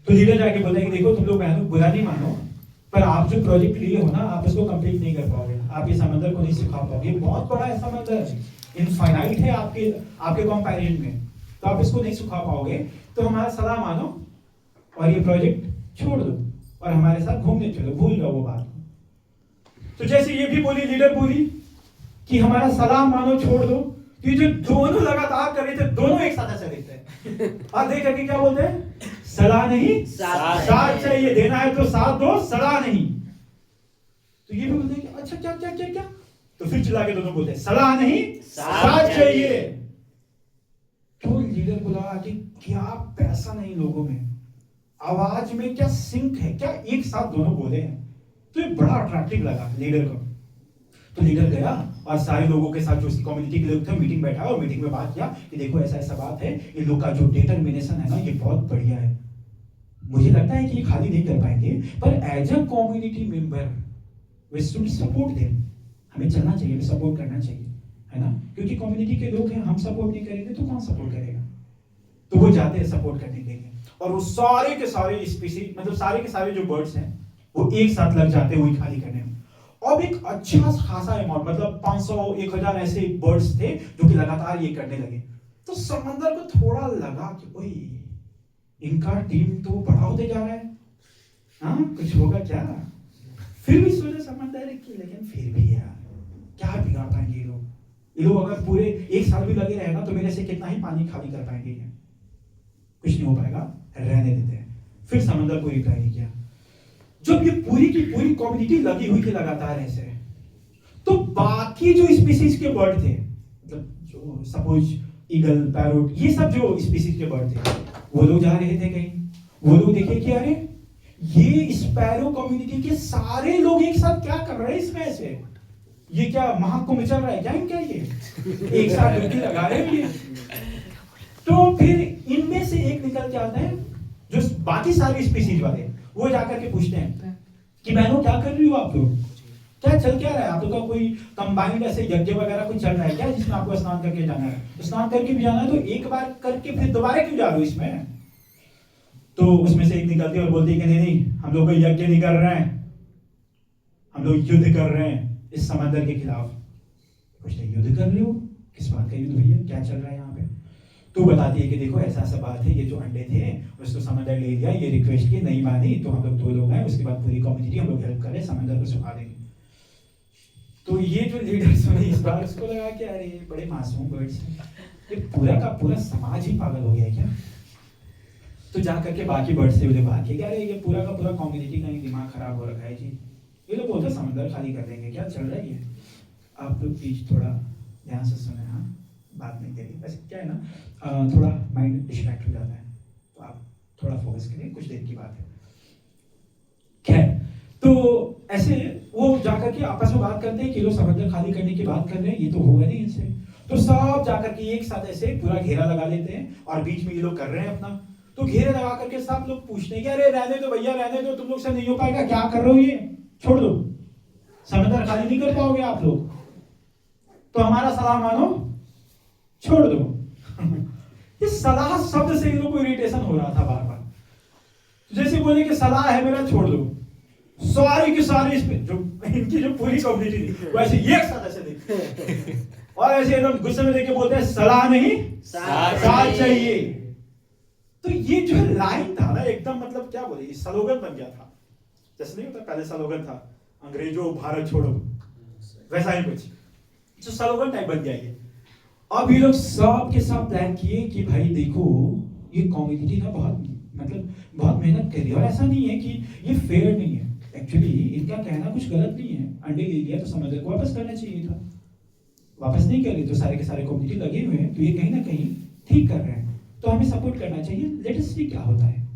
तो लीडर जाके बोलता है कि देखो तुम लोग बुरा नहीं मानो, पर आप जो प्रोजेक्ट लिए हो ना आप इसको कंप्लीट नहीं कर पाओगे, आप ये समंदर को नहीं सिखा पाओगे, बहुत बड़ा है समंदर, इनफाइनाइट है आपके कंपैरिजन में, तो आप इसको नहीं सिखा पाओगे। तो हमारा सलाह मानो और ये प्रोजेक्ट छोड़ दो और हमारे साथ घूमने चलो, भूल जाओ वो बात। तो जैसे ये भी बोली, लीडर बोली कि हमारा सलाह मानो छोड़ दो, तो ये जो दोनों लगातार कर रहे थे, दोनों एक साथ ऐसा देखते हैं और देख करके क्या बोलते हैं? सलाह नहीं साथ चाहिए, देना है तो साथ दो, सलाह नहीं। तो ये भी बोलते हैं कि अच्छा क्या क्या क्या क्या, तो फिर चिल्ला के दोनों बोलते हैं सलाह नहीं साथ चाहिए। तो लीडर बोला कि क्या पैसा नहीं लोगों में, आवाज में क्या सिंक है, क्या एक साथ दोनों बोले हैं? तो ये बड़ा अट्रैक्टिव लगा लीडर को। तो लीडर गया और सारे लोगों के साथ जो उसकी कम्युनिटी के लोग थे मीटिंग बैठा और मीटिंग में बात किया कि देखो ऐसा ऐसा बात है, इन लोग का जो डिटरमिनेशन है ना ये बहुत बढ़िया है, मुझे लगता है कि ये खाली नहीं कर पाएंगे, पर as a community member we should support them, हमें चलना चाहिए, सपोर्ट करना चाहिए, है है ना, क्योंकि कम्युनिटी के लोग हैं, हम सपोर्ट नहीं करेंगे तो कौन सपोर्ट करेगा, तो वो जाते हैं सपोर्ट करने के लिए, और वो सारे के सारे स्पीसीज, मतलब सारे के सारे जो बर्ड्स हैं वो एक साथ लग जाते हैं वही खाली करने में। अब एक अच्छा खासा अमाउंट, मतलब 500 1000 ऐसे बर्ड्स थे जो कि लगातार ये करने लगे। तो समंदर को थोड़ा लगा कि ओए इनका टीम तो बड़ा होते जा रहा है, हाँ कुछ होगा क्या। फिर भी सोचा समंदर की, लेकिन फिर भी यार क्या बिगाड़ पाएंगे ये लोग अगर पूरे 1 साल भी लगे रहेगा तो मेरे से कितना ही पानी खाली कर पाएंगे, ये कुछ नहीं हो पाएगा, रहने देते हैं। फिर समंदर को रिप्लाई नहीं किया। जब ये पूरी की पूरी कम्युनिटी लगी हुई थी लगातार ऐसे, तो बाकी जो स्पीसीज के बर्ड थे, मतलब जो सपोज ईगल, पैरोट, ये सब जो स्पीसीज के बर्ड थे, वो लोग जा रहे थे कहीं, वो लोग देखे कि अरे ये स्पैरो कम्युनिटी के सारे लोग एक साथ क्या कर रहे हैं इसमें ऐसे, ये क्या महाकुंभ चल रहा है क्या इनका, ये एक साथ डुबकी लगा रहे हैं ये। तो फिर इनमें से एक निकल के आता है, जो बाकी सारे स्पीसीज वाले, वो जाकर के पूछते हैं कि बहनों क्या कर रही हो आप लोग, क्या चल क्या रहा है आप लोग का, कोई कंबाइंड ऐसे यज्ञ वगैरह कुछ चल रहा है क्या जिसमें आपको स्नान करके जाना है, स्नान करके भी जाना है तो एक बार करके फिर दोबारा क्यों जा रहे हो इसमें। तो उसमें से एक निकलती है और बोलती है कि नहीं हम लोग कोई यज्ञ नहीं कर रहे हैं, हम लोग युद्ध कर रहे हैं इस समंदर के खिलाफ। पूछते युद्ध कर रहे हो, किस बात का युद्ध भैया, क्या चल रहा है यहाँ पे। तो बताती है कि देखो ऐसा ऐसा बात है, ये जो अंडे थे उसको समंदर ले लिया, ये रिक्वेस्ट की नहीं मानी, तो हम लोग 2 लोग हैं, उसके बाद पूरी कम्युनिटी हम लोग हेल्प करें, समंदर को सुखा देंगे। तो ये जो लीडर्स ने इस बार उसको लगा कि अरे ये बड़े मासूम बर्ड्स हैं, ये पूरा का पूरा समाज ही पागल हो गया क्या। तो जा करके बाकी बर्ड्स से उन्हें बात की, अरे ये पूरा का पूरा कम्युनिटी का ही दिमाग खराब हो रखा है जी, ये लोग बोलते समंदर खाली कर देंगे, क्या चल रहा है ये। आप लोग प्लीज थोड़ा ध्यान से सुने, हाँ बात नहीं करिए, बस क्या है ना थोड़ा माइंड डिस्ट्रैक्ट हो जाता है, तो आप थोड़ा फोकस करिए, कुछ देर की बात है। खैर तो ऐसे वो जाकर के आपस में बात करते हैं कि लोग समंदर खाली करने की बात कर रहे हैं, ये तो होगा नहीं इनसे। तो सब जाकर के एक साथ ऐसे पूरा घेरा लगा लेते हैं और बीच में ये लोग कर रहे हैं अपना। तो घेरे लगा करके सब लोग पूछते हैं कि अरे रहने दो भैया, रहने दो, तुम लोग से नहीं हो पाएगा, क्या कर रहे हो, ये छोड़ दो, समंदर खाली नहीं कर पाओगे आप लोग, तो हमारा सलाह मानो, छोड़ दो। इस सलाह शब्द से इन लोगों को इरिटेशन हो रहा था बार बार, जैसे बोले कि सलाह है मेरा छोड़ दो। सारी की सारी इसमें जो इनकी जो पूरी कम्युनिटी थी वैसे एक साथ ऐसे देखते और ऐसे एकदम गुस्से में देख के बोलते हैं सलाह नहीं साथ चाहिए। तो ये जो लाइन था ना एकदम, मतलब क्या बोले, स्लोगन बन गया था, जैसे नहीं होता पहले स्लोगन था अंग्रेजों भारत छोड़ो, वैसा ही कुछ जो स्लोगन टाइप बन गया ये। अब ये लोग सब के सब प्लान किए कि भाई देखो ये कम्युनिटी ना बहुत मेहनत कर रही है, और ऐसा नहीं है कि ये फेयर नहीं है, एक्चुअली इनका कहना कुछ गलत नहीं है, अंडे ले लिया तो समंदर को वापस करना चाहिए था, वापस नहीं कर रहे तो सारे के सारे कम्युनिटी लगे हुए हैं, तो ये कहीं ना कहीं ठीक कर रहे हैं, तो हमें सपोर्ट करना चाहिए, लेट अस सी क्या होता है।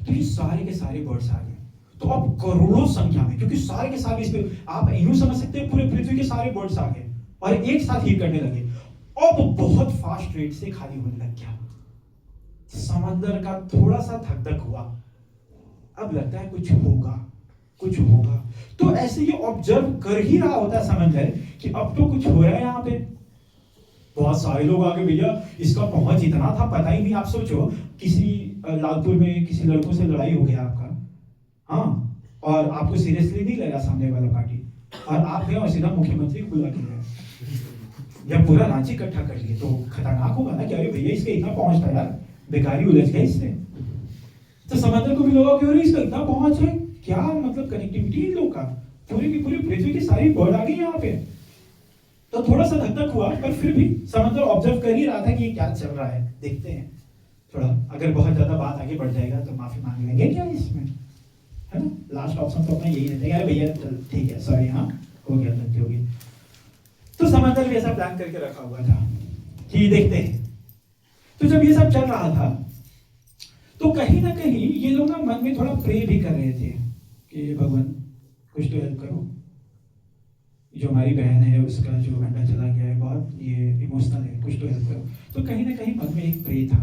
तो ये सारे के सारे बर्ड्स आ गए, तो अब करोड़ों संख्या में, क्योंकि सारे के सारे इस पे आप यूं समझ सकते हैं पूरे पृथ्वी के सारे बर्ड्स आ गए और एक साथ हीट करने लगे। अब बहुत फास्ट रेट से खाली होने लग गया, समंदर का थोड़ा सा धक धक हुआ, अब लगता है कुछ होगा कुछ होगा। तो ऐसे ये ऑब्जर्व कर ही रहा होता है समंदर कि अब तो कुछ हो रहा है यहाँ पे। बहुत सारे लोग आगे भैया, इसका पहुंच इतना था पता ही नहीं। आप सोचो किसी लालपुर में किसी लड़कों से लड़ाई हो गया आपका, हाँ, और आपको सीरियसली नहीं लगा सामने वाला पार्टी, और आप गए और सीधा मुख्यमंत्री को बुला के गए या पूरा रांची इकट्ठा कर लिए, तो खतरनाक होगा ना कि अरे भैया इसका इतना पहुंच था यार, बेकारी उलझ गए इससे। तो समंदर को भी लोगों की इसका इतना पहुंच है, क्या मतलब कनेक्टिविटी इन लोग का, पूरी की पूरी पृथ्वी की सारी बर्ड आ गई यहाँ पे। तो थोड़ा सा धक धक हुआ, पर फिर भी समंदर ऑब्जर्व कर ही रहा था कि क्या चल रहा है, देखते हैं थोड़ा, अगर बहुत ज्यादा बात आगे बढ़ जाएगा तो माफी मांग लेंगे क्या इसमें, है ना। लास्ट ऑप्शन तो अपना यही रहता है, भैया ठीक है सॉरी, हाँ हो गया, गलती हो गई। तो समंदर भी ऐसा प्लान करके रखा हुआ था कि देखते हैं। तो जब ये सब चल रहा था तो कहीं ना कहीं ये लोग ना मन में थोड़ा प्रे भी कर रहे थे कि भगवान कुछ तो हेल्प करो, जो हमारी बहन है उसका जो अंडा चला गया है, बहुत ये इमोशनल है, कुछ तो हेल्प करो। तो कहीं ना कहीं मन में एक प्रे था।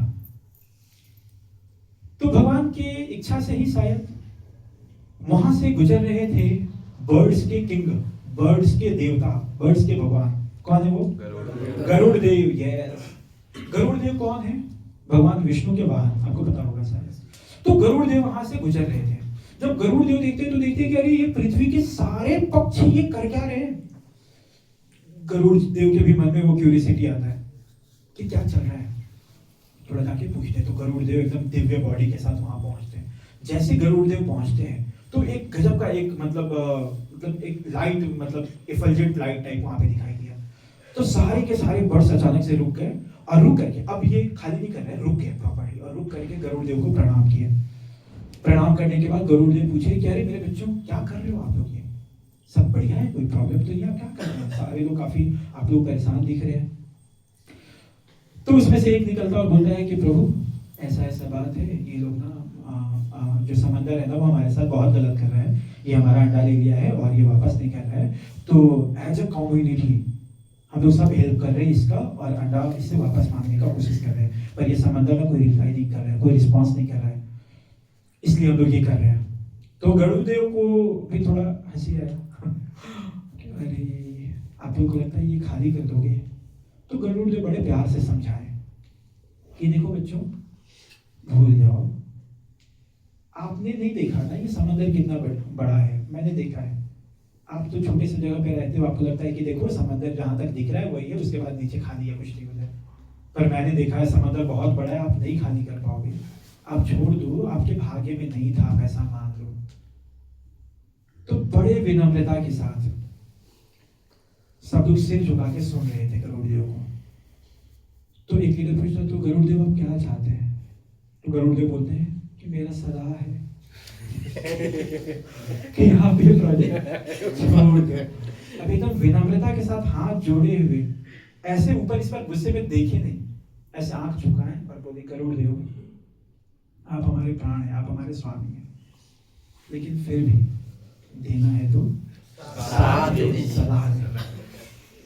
तो भगवान की इच्छा से ही शायद वहां से गुजर रहे थे बर्ड्स के किंग, बर्ड्स के देवता, बर्ड्स के भगवान, कौन है वो? गरुड़ देव। यस, गरुड़ देव कौन है? भगवान विष्णु के वाहन, आपको पता होगा शायद। तो गरुड़ देव वहां से गुजर रहे थे। जब गरुड़ देव देखते हैं तो देखते हैं कि अरे ये पृथ्वी के सारे पक्षी ये कर क्या रहे हैं। गरुड़ देव के भी मन में वो क्यूरियोसिटी आता है कि क्या चल रहा है, थोड़ा जाके पूछते हैं। तो गरुड़ देव एकदम दिव्य बॉडी के साथ वहां पहुंचते हैं। जैसे गरुड़ देव पहुंचते हैं तो एक गजब का एक मतलब एक लाइट, मतलब एफल्जेंट लाइट टाइप वहां पे दिखाई दिया। तो सारे के सारे बर्ड्स अचानक से रुक गए, और रुक करके अब ये खाली नहीं कर रहे, रुक गए प्रॉपर्ली, और रुक करके गरुड़ देव को प्रणाम किए। प्रणाम करने के बाद गरुड़ देव पूछे कि अरे मेरे बच्चों क्या कर रहे हो आप लोग, ये सब बढ़िया है, कोई प्रॉब्लम तो नहीं, आप क्या कर रहे हैं? सारे लोग काफी आप लोग परेशान दिख रहे हैं। तो उसमें से एक निकलता और बोलता है कि प्रभु ऐसा ऐसा बात है, ये लोग ना जो समंदर है ना वो हमारे साथ बहुत गलत कर रहा है, ये हमारा अंडा ले लिया है और ये वापस नहीं कर रहा है। तो एज अ कम्युनिटी हम लोग सब हेल्प कर रहे हैं इसका, और अंडा इससे वापस मांगने का कोशिश कर रहे हैं, पर ये समंदर में कोई रिप्लाई नहीं कर रहा है, कोई रिस्पॉन्स नहीं कर रहा है, इसलिए हम लोग ये कर रहे हैं। तो गरुड़ देव को भी थोड़ा हंसी आया, अरे आप लोग को लगता है ये खाली कर दोगे? तो गरुड़ देव बड़े प्यार से समझाए कि देखो बच्चों, भूल जाओ, आपने नहीं देखा ना ये समंदर कितना बड़ा है, मैंने देखा है। आप तो छोटे से जगह पे रहते हो, आपको लगता है कि देखो समंदर जहां तक दिख रहा है वही है, उसके बाद नीचे खाली है, कुछ नहीं उधर। पर मैंने देखा है समंदर बहुत बड़ा है, आप नहीं खाली कर पाओगे, आप छोड़ दो, आपके भाग्य में नहीं था, आप ऐसा मान लो। तो बड़े विनम्रता के साथ सब लोग सिर झुका के सुन रहे थे गरुड़ देव को। तो एक लीडर पूछता, तो गरुड़ देव आप क्या चाहते हैं? तो गरुड़ देव बोलते हैं कि मेरा सलाह है कि आप ये प्रोजेक्ट छोड़ दो। अब एकदम विनम्रता के साथ हाथ जोड़े हुए, ऐसे ऊपर इस पर गुस्से में देखे नहीं, ऐसे आंख झुकाए और बोले, गरुड़ देव आप हमारे प्राण हैं, आप हमारे स्वामी हैं, लेकिन फिर भी देना है तो सलाह दे।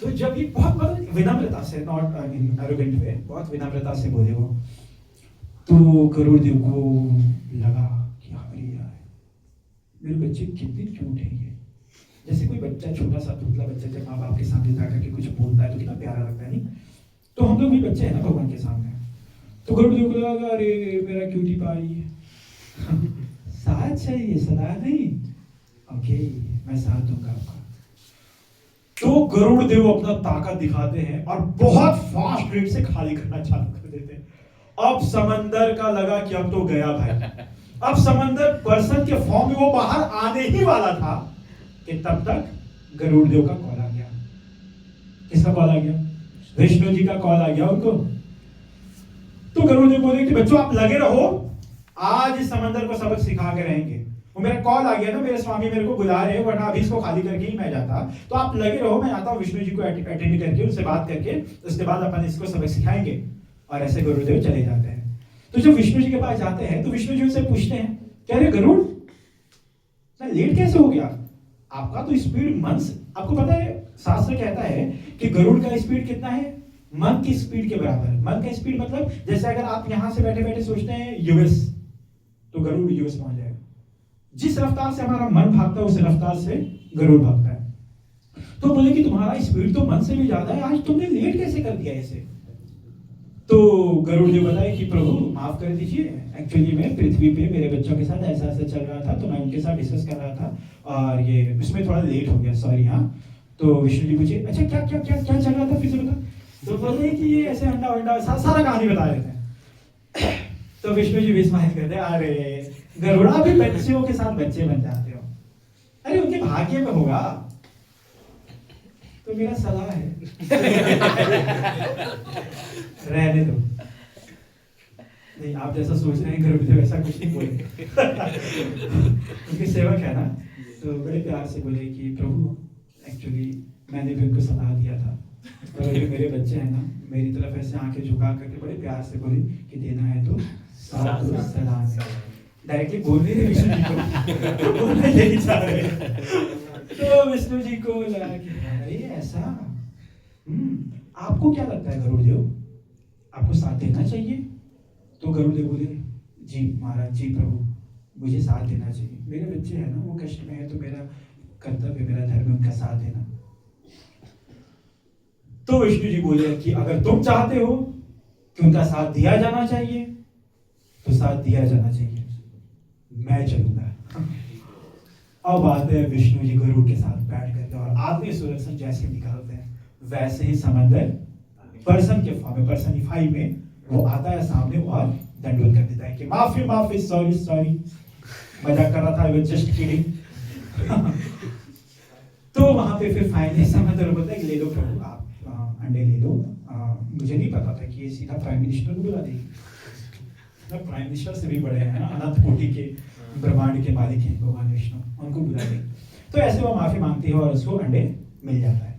तो जब ये बहुत विनम्रता से, नॉट एरोगेंट वे, बहुत विनम्रता से बोले वो, तो गरुड़ देव को लगा कि अरे यार मेरे बच्चे कितने क्यूट हैं ये। जैसे कोई बच्चा, छोटा सा पुतला बच्चा जब माँ बाप के सामने जाकर के कुछ बोलता है तो कितना प्यारा लगता है, नहीं? तो हम लोग भी बच्चे हैं ना भगवान के सामने। तो गरुड़ देव को लगा अरे मेरा क्यूटी पाई साथ चाहिए, सलाह नहीं, ओके मैं साथ दूंगा आपका। तो गरुड़ देव अपना ताकत दिखाते हैं और बहुत फास्ट रेट से खाली करना चालू कर देते हैं। अब समंदर का लगा कि अब तो गया भाई। अब समंदर पर्सन के फॉर्म में वो बाहर आने ही वाला था कि तब तक गरुड़ देव का कॉल आ गया। किसका कॉल आ गया? विष्णु जी का कॉल आ गया उनको। तो गरुड़ देव बोले कि बच्चों आप लगे रहो, आज इस समंदर को सबक सिखा के रहेंगे। वो मेरा कॉल आ गया ना, मेरे स्वामी मेरे को बुला रहे हैं, वरना अभी इसको खाली करके ही मैं जाता। तो आप लगे रहो, मैं आता हूँ विष्णु जी को अटेंड करके, उनसे बात करके, उसके बाद अपन इसको सबक सिखाएंगे। और ऐसे गुरुदेव चले जाते हैं। तो जब विष्णु जी के पास जाते हैं तो विष्णु जी उनसे पूछते हैं, क्या रे गरुड़ लेट कैसे हो गया? आपका तो स्पीड मन से, आपको पता है शास्त्र कहता है कि गरुड़ का स्पीड कितना है? मन की स्पीड के बराबर। मन का स्पीड मतलब जैसे अगर आप यहां से बैठे बैठे सोचते हैं यूएस, तो गरुड़ यूएस पहुंच जाएगा। जिस रफ्तार से हमारा मन भागता है उस रफ्तार से गरुड़ भागता है। तो बोले कि तुम्हारा स्पीड तो मन से भी ज्यादा है, आज तुमने लेट कैसे कर दिया इसे? तो गरुड़ जी बताए कि प्रभु माफ कर दीजिए, एक्चुअली मैं पृथ्वी पे मेरे बच्चों के साथ ऐसा ऐसा चल रहा था, तो मैं उनके साथ डिस्कस कर रहा था और ये उसमें थोड़ा लेट हो गया, सॉरी। हाँ, तो विष्णु जी पूछे अच्छा क्या क्या क्या क्या चल रहा था, फिर से बता। तो बोले कि ये ऐसे अंडा वंडा सारा कहानी बता रहे थे। तो विष्णु जी भी स्माइल करते, अरे गरुड़ा भी बच्चों के साथ बच्चे बन जाते हो, अरे उनके भाग्य में होगा। तो मेरा सलाह है रहने दो। नहीं, आप जैसा सोच रहे हैं गरुड़ वैसा कुछ नहीं बोले। उनके सेवक है ना, तो बड़े प्यार से बोले कि प्रभु एक्चुअली मैंने भी उनको सलाह दिया था, पर अभी मेरे बच्चे हैं ना, मेरी तरफ ऐसे आंखें झुका करके बड़े प्यार से बोले कि देना है तो सलाह। डायरेक्टली बोल नहीं रहे विष्णु जी को, बोलना यही चाह रहे। तो विष्णु जी को लगा कि अरे ऐसा, आपको क्या लगता है गरुड़ देव, आपको साथ देना चाहिए? तो गरुड़ देव बोले जी महाराज, जी प्रभु, मुझे साथ देना चाहिए। मेरे बच्चे हैं ना, वो कष्ट में है, तो मेरा कर्तव्य, मेरा धर्म है उनका साथ देना। तो विष्णु जी बोले कि अगर तुम चाहते हो कि उनका साथ दिया जाना चाहिए तो साथ दिया जाना चाहिए, मैं चलूंगा। अब आते हैं विष्णु जी गरुड़ के साथ बैठ करके और आते सुदर्शन जैसे निकालते हैं वैसे ही समंदर पर्सन के फॉर्म में, पर्सनिफाई में वो आता है सामने और दंडवत कर देता है कि माफी माफी, सॉरी सॉरी, मजाक कर रहा था, जस्ट किडिंग। तो वहां पे फिर फाइनली समंदर बोलता है कि ले लो प्रभु, आप अंडे ले लो। मुझे नहीं पता था कि ये सीधा प्राइम मिनिस्टर को बुला देगी। प्राइम मिनिस्टर से भी बड़े हैं ना, अनंत कोटि के ब्रह्मांड के मालिक हैं भगवान विष्णु, उनको बुला देंगे। तो ऐसे वो माफी मांगती है और उसको अंडे मिल जाता है।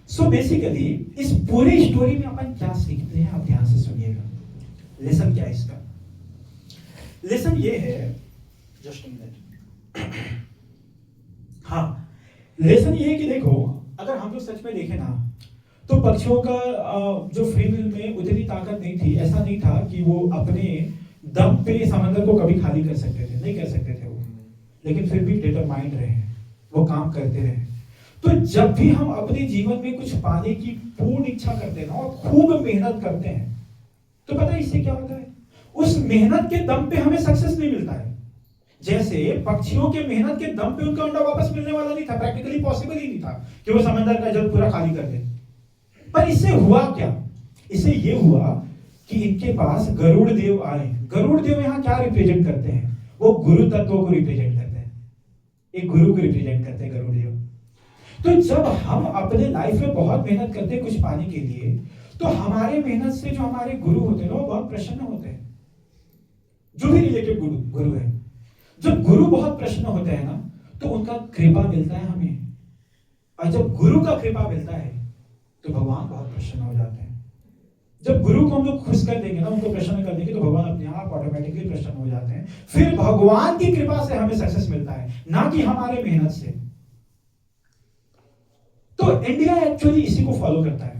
सो बेसिकली इस पूरी स्टोरी में अपन क्या सीखते हैं, आप ध्यान से सुनिएगा। लेसन क्या है इसका? लेसन ये है, जस्ट मिनट, हाँ, लेसन ये है कि देखो अगर हम लोग सच में देखें ना तो पक्षियों का जो फ्री विल में उतनी ताकत नहीं थी। ऐसा नहीं था कि वो अपने दम पे समंदर को कभी खाली कर सकते थे, नहीं कर सकते थे वो, लेकिन फिर भी डिटरमाइंड रहे, वो काम करते रहे। तो जब भी हम अपने जीवन में कुछ पाने की पूर्ण इच्छा करते हैं ना और खूब मेहनत करते हैं तो पता है इससे क्या होता है? उस मेहनत के दम पे हमें सक्सेस नहीं मिलता है। जैसे पक्षियों के मेहनत के दम पे उनका अंडा वापस मिलने वाला नहीं था, प्रैक्टिकली पॉसिबल ही नहीं था कि वो समंदर का जल पूरा खाली कर दे। पर इससे हुआ क्या? इससे ये हुआ कि इनके पास गरुड़ देव आए। गरुड़ देव यहाँ क्या रिप्रेजेंट करते हैं? वो गुरु तत्व को रिप्रेजेंट करते हैं, एक गुरु को रिप्रेजेंट करते हैं गरुड़ देव। तो जब हम अपने लाइफ में बहुत मेहनत करते हैं कुछ पाने के लिए तो हमारे मेहनत से जो हमारे गुरु होते हैं ना वो बहुत प्रसन्न होते हैं, जो भी रिलेटेड गुरु है। जब गुरु बहुत प्रसन्न होते हैं ना तो उनका कृपा मिलता है हमें, और जब गुरु का कृपा मिलता है तो भगवान बहुत प्रसन्न हो जाते हैं। जब गुरु को हम लोग खुश कर देंगे ना, उनको प्रसन्न कर देंगे तो भगवान अपने आप ऑटोमेटिकली प्रसन्न हो जाते हैं। फिर भगवान की कृपा से हमें सक्सेस मिलता है, ना कि हमारे मेहनत से। तो इंडिया एक्चुअली इसी को फॉलो करता है।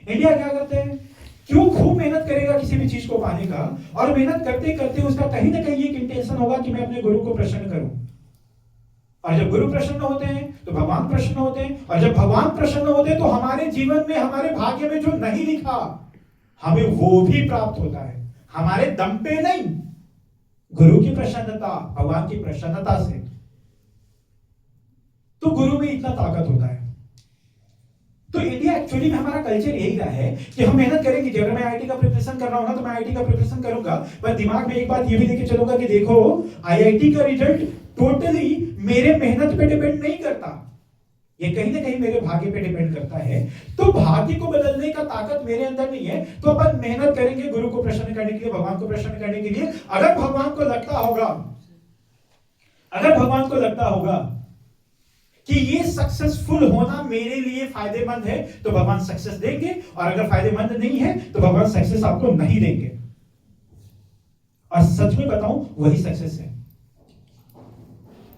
इंडिया क्या करते हैं? क्यों खूब मेहनत करेगा किसी भी चीज को पाने का, और मेहनत करते करते उसका कहीं ना कहीं एक इंटेंशन होगा कि मैं अपने गुरु को प्रसन्न करूं। और जब गुरु प्रसन्न होते हैं तो भगवान प्रसन्न होते हैं, और जब भगवान प्रसन्न होते हैं तो हमारे जीवन में, हमारे भाग्य में जो नहीं लिखा हमें वो भी प्राप्त होता है, हमारे दम पे नहीं, गुरु की प्रसन्नता, भगवान की प्रसन्नता से। तो गुरु में इतना ताकत होता है। तो इंडिया एक्चुअली में हमारा कल्चर यही रहा है कि हम मेहनत करेंगे कि अगर मैं आईआईटी का प्रिपरेशन कर रहा हूं ना तो मैं आईआईटी का प्रिपरेशन करूंगा, पर दिमाग में एक बात ये भी लेके चलूंगा कि देखो आईआईटी का रिजल्ट टोटली मेरे मेहनत पे डिपेंड नहीं करता, ये कहीं ना कहीं मेरे भाग्य पे डिपेंड करता है। तो भाग्य को बदलने का ताकत मेरे अंदर नहीं है, तो अपन मेहनत करेंगे गुरु को प्रसन्न करने के लिए, भगवान को प्रसन्न करने के लिए। अगर भगवान को लगता होगा कि ये सक्सेसफुल होना मेरे लिए फायदेमंद है तो भगवान सक्सेस देंगे, और अगर फायदेमंद नहीं है तो भगवान सक्सेस आपको नहीं देंगे। और सच में बताऊं वही सक्सेस है।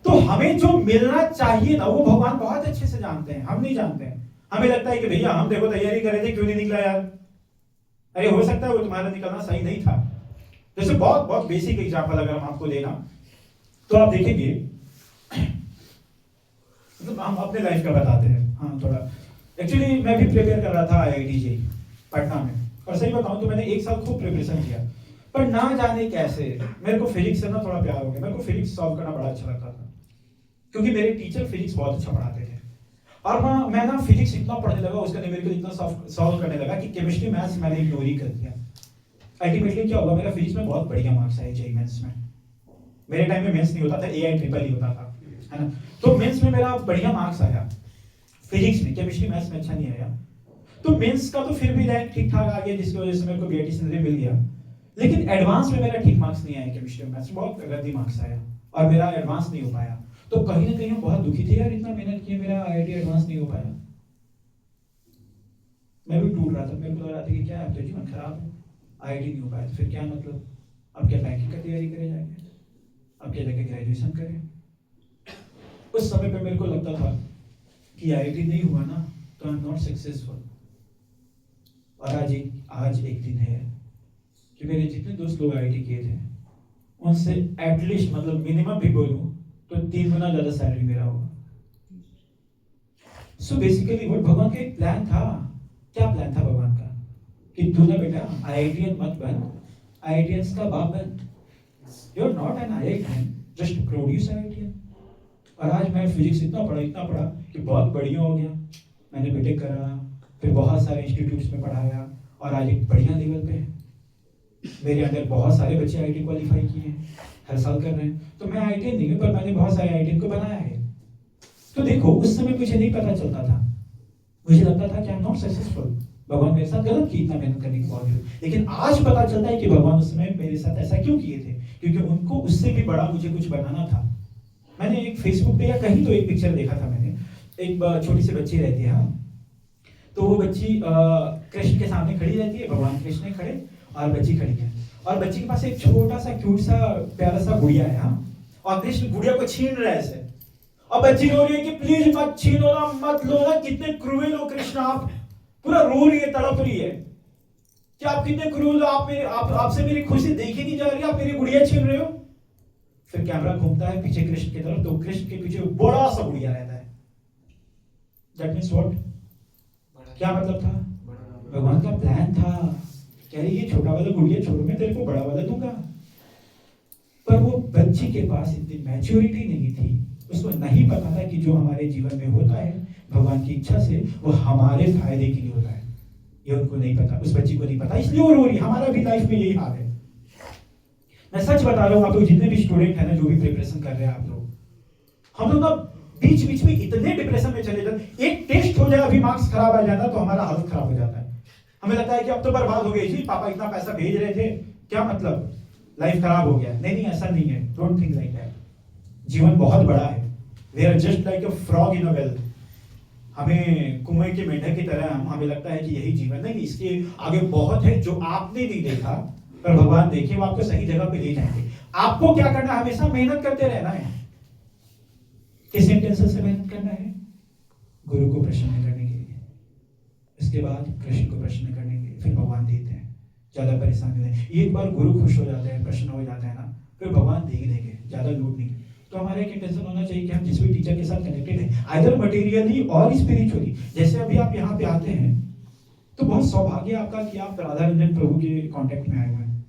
तो हमें जो मिलना चाहिए ना वो भगवान बहुत अच्छे से जानते हैं, हम नहीं जानते हैं। हमें लगता है कि भैया हम देखो तैयारी कर रहे थे, क्यों नहीं निकला यार, अरे हो सकता है वो तुम्हारा निकलना सही नहीं था। जैसे बहुत बहुत बेसिक एग्जांपल अगर हम आपको देना तो आप देखेंगे, मतलब हम अपने लाइफ का बताते हैं। हाँ थोड़ा, एक्चुअली मैं भी प्रिपेयर कर रहा था आईआईटी जेईई पटना में, और सही बताऊं तो मैंने एक साल खूब प्रिपरेशन किया, पर ना जाने कैसे मेरे को फिजिक्स से ना थोड़ा प्यार हो गया। मेरे को फिजिक्स सॉल्व करना बड़ा अच्छा लगता था क्योंकि मेरे टीचर फिजिक्स बहुत अच्छा पढ़ाते थे, और मैं ना फिजिक्स इतना पढ़ने लगा, उसका न्यूमेरिकल इतना सॉल्व करने लगा कि केमिस्ट्री मैथ्स मैंने इग्नोर ही कर दिया। अल्टीमेटली क्या होगा, मेरा फिजिक्स में बहुत बढ़िया मार्क्स आए जेईई मेंस में। मेरे टाइम में मेंस नहीं होता था, एआई ट्रिपल ही होता था, है ना। तो मेंस में मेरा बढ़िया मार्क्स आया फिजिक्स में, केमिस्ट्री मैथ्स में अच्छा नहीं आया। तो मेंस का तो फिर भी रैंक ठीक ठाक आ गया, जिसकी वजह से मेरे को बीआईटी से मिल गया। लेकिन एडवांस में मेरा ठीक मार्क्स नहीं आया, केमिस्ट्री मैथ्स में बहुत गंदी मार्क्स आया और मेरा एडवांस नहीं हो पाया। तो कहीं ना कहीं हम बहुत दुखी थे यार, इतना मेहनत किया, मेरा आईआईटी एडवांस नहीं हो पाया। मैं भी टूट रहा था, मेरे को लग रहा था कि क्या अब तो जीवन खराब है, आईआईटी नहीं हो पाया तो फिर क्या मतलब, अब क्या बैंकिंग का तैयारी करे जाएंगे, अब क्या जाके ग्रेजुएशन करें। उस समय पे मेरे को लगता था कि आईआईटी नहीं हुआ ना तो आई एम नॉट सक्सेसफुल। और आज एक दिन है कि मेरे जितने दोस्त लोग आईआईटी किए थे उनसे एटलीस्ट, मतलब मिनिमम भी बोलूं तो 3 गुना ज्यादा सैलरी मेरा होगा। सो बेसिकली वो भगवान का एक प्लान था क्या प्लान था भगवान का कि तू ना बेटा आईआईटीएन मत बन, आईआईटीएंस का बाप बन। You are not an IITian, just produce IITian. और आज मैं फिजिक्स इतना पढ़ा कि बहुत बढ़िया हो गया। मैंने बीटेक करा, फिर बहुत सारे इंस्टीट्यूट्स में पढ़ाया और आज एक बढ़िया लेवल पे है। मेरे अंदर बहुत सारे बच्चे आईटी क्वालिफाई किए हैं, हर साल कर रहे हैं। तो मैं आईआईटीएन नहीं हूँ, पर मैंने बहुत सारे आईआईटीएन को बनाया है। तो देखो, उस समय मुझे नहीं पता चलता था, मुझे लगता था कि आई एम नॉट सक्सेसफुल, भगवान मेरे साथ गलत की इतना मेहनत करने के बावजूद। लेकिन आज पता चलता है कि भगवान उस समय मेरे साथ ऐसा क्यों किए थे, क्योंकि उनको उससे भी बड़ा मुझे कुछ बनाना था। मैंने एक फेसबुक पे या कहीं तो एक पिक्चर देखा था मैंने, एक छोटी सी बच्ची रहती है, तो वो बच्ची कृष्ण के सामने खड़ी रहती है, भगवान कृष्ण खड़े और बच्ची खड़ी है, और बच्ची के पास एक छोटा सा क्यूट सा प्यारा सा गुड़िया है, और कृष्ण गुड़िया को छीन रहा है ऐसे, और बच्ची रो रही है कि प्लीज मत छीनो ना, मत लो ना, कितने क्रूएल हो कृष्ण आप। पूरा रो रही है, तड़प रही है कि आप कितने क्रूएल हो, आपसे मेरी खुशी देखी नहीं जा रही, आप मेरी गुड़िया छीन रहे हो। फिर कैमरा घूमता है पीछे कृष्ण की तरफ, तो कृष्ण के पीछे बड़ा सा गुड़िया रहता है। That means what? क्या मतलब था? भगवान का प्लान था, कह रही ये छोटा वाला गुड़िया छोड़, मैं तेरे को बड़ा वाला दूंगा। पर वो बच्ची के पास इतनी मैच्योरिटी नहीं थी, उसको नहीं पता था कि जो हमारे जीवन में होता है भगवान की इच्छा से, वो हमारे फायदे के लिए होता है। ये उनको नहीं पता, उस बच्ची को नहीं पता, इसलिए वो रो रही। हमारा भी लाइफ में यही हाल है। मैं सच बता रहा हूँ, आप लोग जितने भी स्टूडेंट हैं ना, जो भी प्रिपरेशन कर रहे हैं आप लोग, हम लोग ना बीच बीच में इतने डिप्रेशन में चले जाते। एक टेस्ट हो जाए, अभी मार्क्स खराब आ जाता तो हमारा हालत खराब हो जाता है। हमें लगता है कि अब तो बर्बाद हो गई जी, पापा इतना पैसा भेज रहे थे, क्या मतलब, लाइफ खराब हो गया। नहीं, ऐसा नहीं है, डोंट थिंक लाइक दैट। जीवन बहुत बड़ा है। We are just like a frog in a well. हमें कुएं के मेंढक की तरह हमें लगता है कि यही जीवन, नहीं, इसके आगे बहुत है जो आपने नहीं देखा, पर भगवान देखे, वो आपको सही जगह पे ले जाएंगे। आपको क्या करना है? हमेशा मेहनत करते रहना है। किस इंटेंशन से मेहनत करना है? गुरु को प्रसन्न करने के लिए, इसके बाद कृष्ण को प्रसन्न करने के लिए, फिर भगवान देते हैं। ज्यादा परेशानी नहीं, एक बार गुरु खुश हो जाते हैं, प्रसन्न हो जाता है ना, फिर भगवान दे ही देंगे, ज्यादा लोड नहीं। तो हमारा एक इंटेंशन होना चाहिए कि हम जिस भी टीचर के साथ कनेक्टेड हैं, आइदर मटेरियली और स्पिरिचुअली। जैसे अभी आप यहाँ पे आते हैं तो बहुत सौभाग्य आपका कि आप राधा रंजन प्रभु के कांटेक्ट में आए हुए हैं।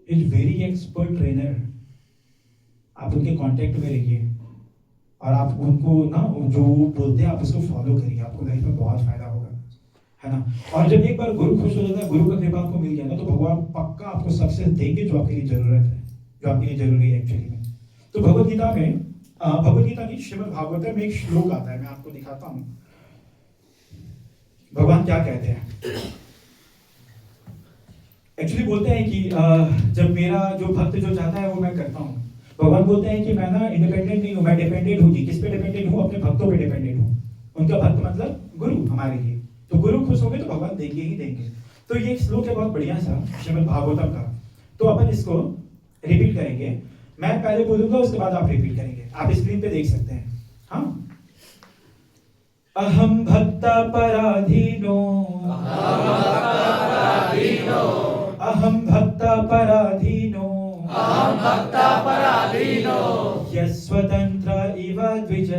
इज वेरी एक्सपर्ट ट्रेनर, आप उनके कांटेक्ट में रहिए और आप उनको ना जो बोलते हैं आप उसको फॉलो करिए, आपको लाइफ में बहुत फायदा होगा, है ना। और जब एक बार गुरु खुश हो जाता है, गुरु का कृपा आपको मिल गया ना, तो भगवान पक्का आपको सक्सेस देंगे जो आपके लिए जरूरत है, जो आपके लिए जरूरी है एक्चुअली में। तो भगवद गीता में, भगवद गीता की श्रीमद् भागवत में एक श्लोक आता है, मैं आपको दिखाता हूँ भगवान क्या कहते हैं। एक्चुअली बोलते हैं कि जब मेरा जो भक्त जो चाहता है वो मैं करता हूँ। भगवान बोलते हैं कि मैं ना इंडिपेंडेंट नहीं हूँ, मैं डिपेंडेंट हूँ जी। किस पे डिपेंडेंट हूँ? अपने भक्तों पे डिपेंडेंट हूँ। उनका भक्त मतलब गुरु हमारे लिए। तो गुरु खुश हो गए तो भगवान देंगे ही देंगे। तो ये एक श्लोक है बहुत बढ़िया सा श्रीमद् भागवतम का। तो अपन इसको रिपीट करेंगे, मैं पहले बोलूंगा उसके बाद आप रिपीट करेंगे, आप स्क्रीन पे देख सकते हैं। हाँ, अहम भक्ता पराधीनो, अहम भक्ता पराधीनो, अहम भक्ता पराधीनो, यस्वतंत्र इव द्विज,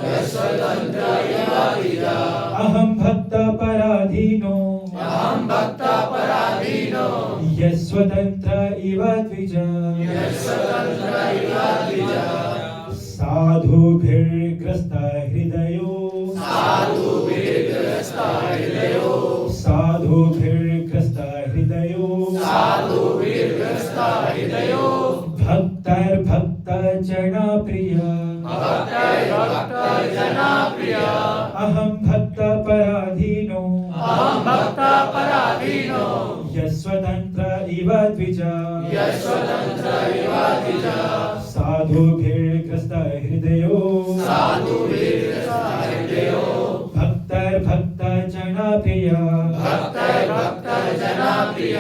यस्वतंत्र इव द्विज, अहम भक्ता पराधीनो, अहम भक्ता पराधीनो, यस्वतंत्र इव द्विज, यस्वतंत्र इव द्विज, साधुभिर्ग्रस्त हृदयो, साधुभिर्ग्रस्त हृदयो, साधुभिर्ग्रस्त हृदयो, साधुभिर्ग्रस्त हृदयो, भक्तर्भक्त जनप्रिय, भक्तर्भक्त जनप्रिय, अहम भक्त पराधीनो, अहम भक्त पराधीनो, यस्वतंत्र इव द्विज, यस्वतंत्र इव द्विज, साधुभिर्ग्रस्त हृदयो, साधुभिर्ग्रस्त हृदयो, भक्तर्भक्त जनप्रिय, भक्तर्भक्त जनप्रिय।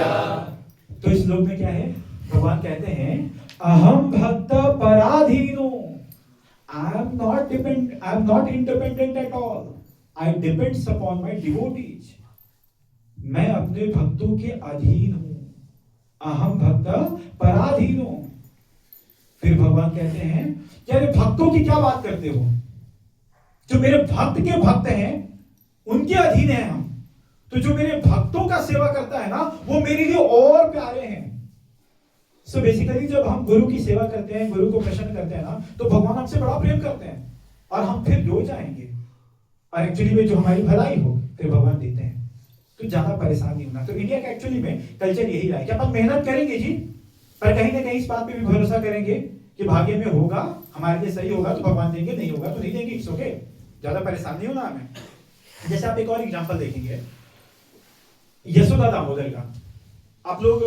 तो इस श्लोक में क्या है? भगवान कहते हैं अहम भक्त पराधीनो, I am not independent at all. I depends upon my devotees. मैं अपने भक्तों के अधीन हूं। अहम भक्त पराधीनो। फिर भगवान कहते हैं कि अरे भक्तों की क्या बात करते हो? जो मेरे भक्त के भक्त हैं उनके अधीन हैं हम। तो जो मेरे भक्तों का सेवा करता है ना, वो मेरे लिए और प्यारे हैं। सो बेसिकली जब हम गुरु की सेवा करते हैं, गुरु को प्रसन्न करते हैं ना, तो भगवान हमसे बड़ा प्रेम करते हैं और हम फिर जो चाहेंगे और एक्चुअली में जो हमारी भलाई हो फिर भगवान देते हैं। तो ज्यादा परेशान नहीं होना। तो इंडिया का एक्चुअली में कल्चर यही रहा है कि अपन मेहनत करेंगे जी, पर कहीं ना कहीं इस बात पे भी भरोसा करेंगे कि भाग्य में होगा, हमारे लिए सही होगा तो भगवान देंगे, नहीं होगा तो नहीं देंगे। इट्स ओके, ज्यादा परेशान नहीं होना हमें। जैसे आप एक और एग्जांपल देखेंगे यशोदा दामोदर का। आप लोग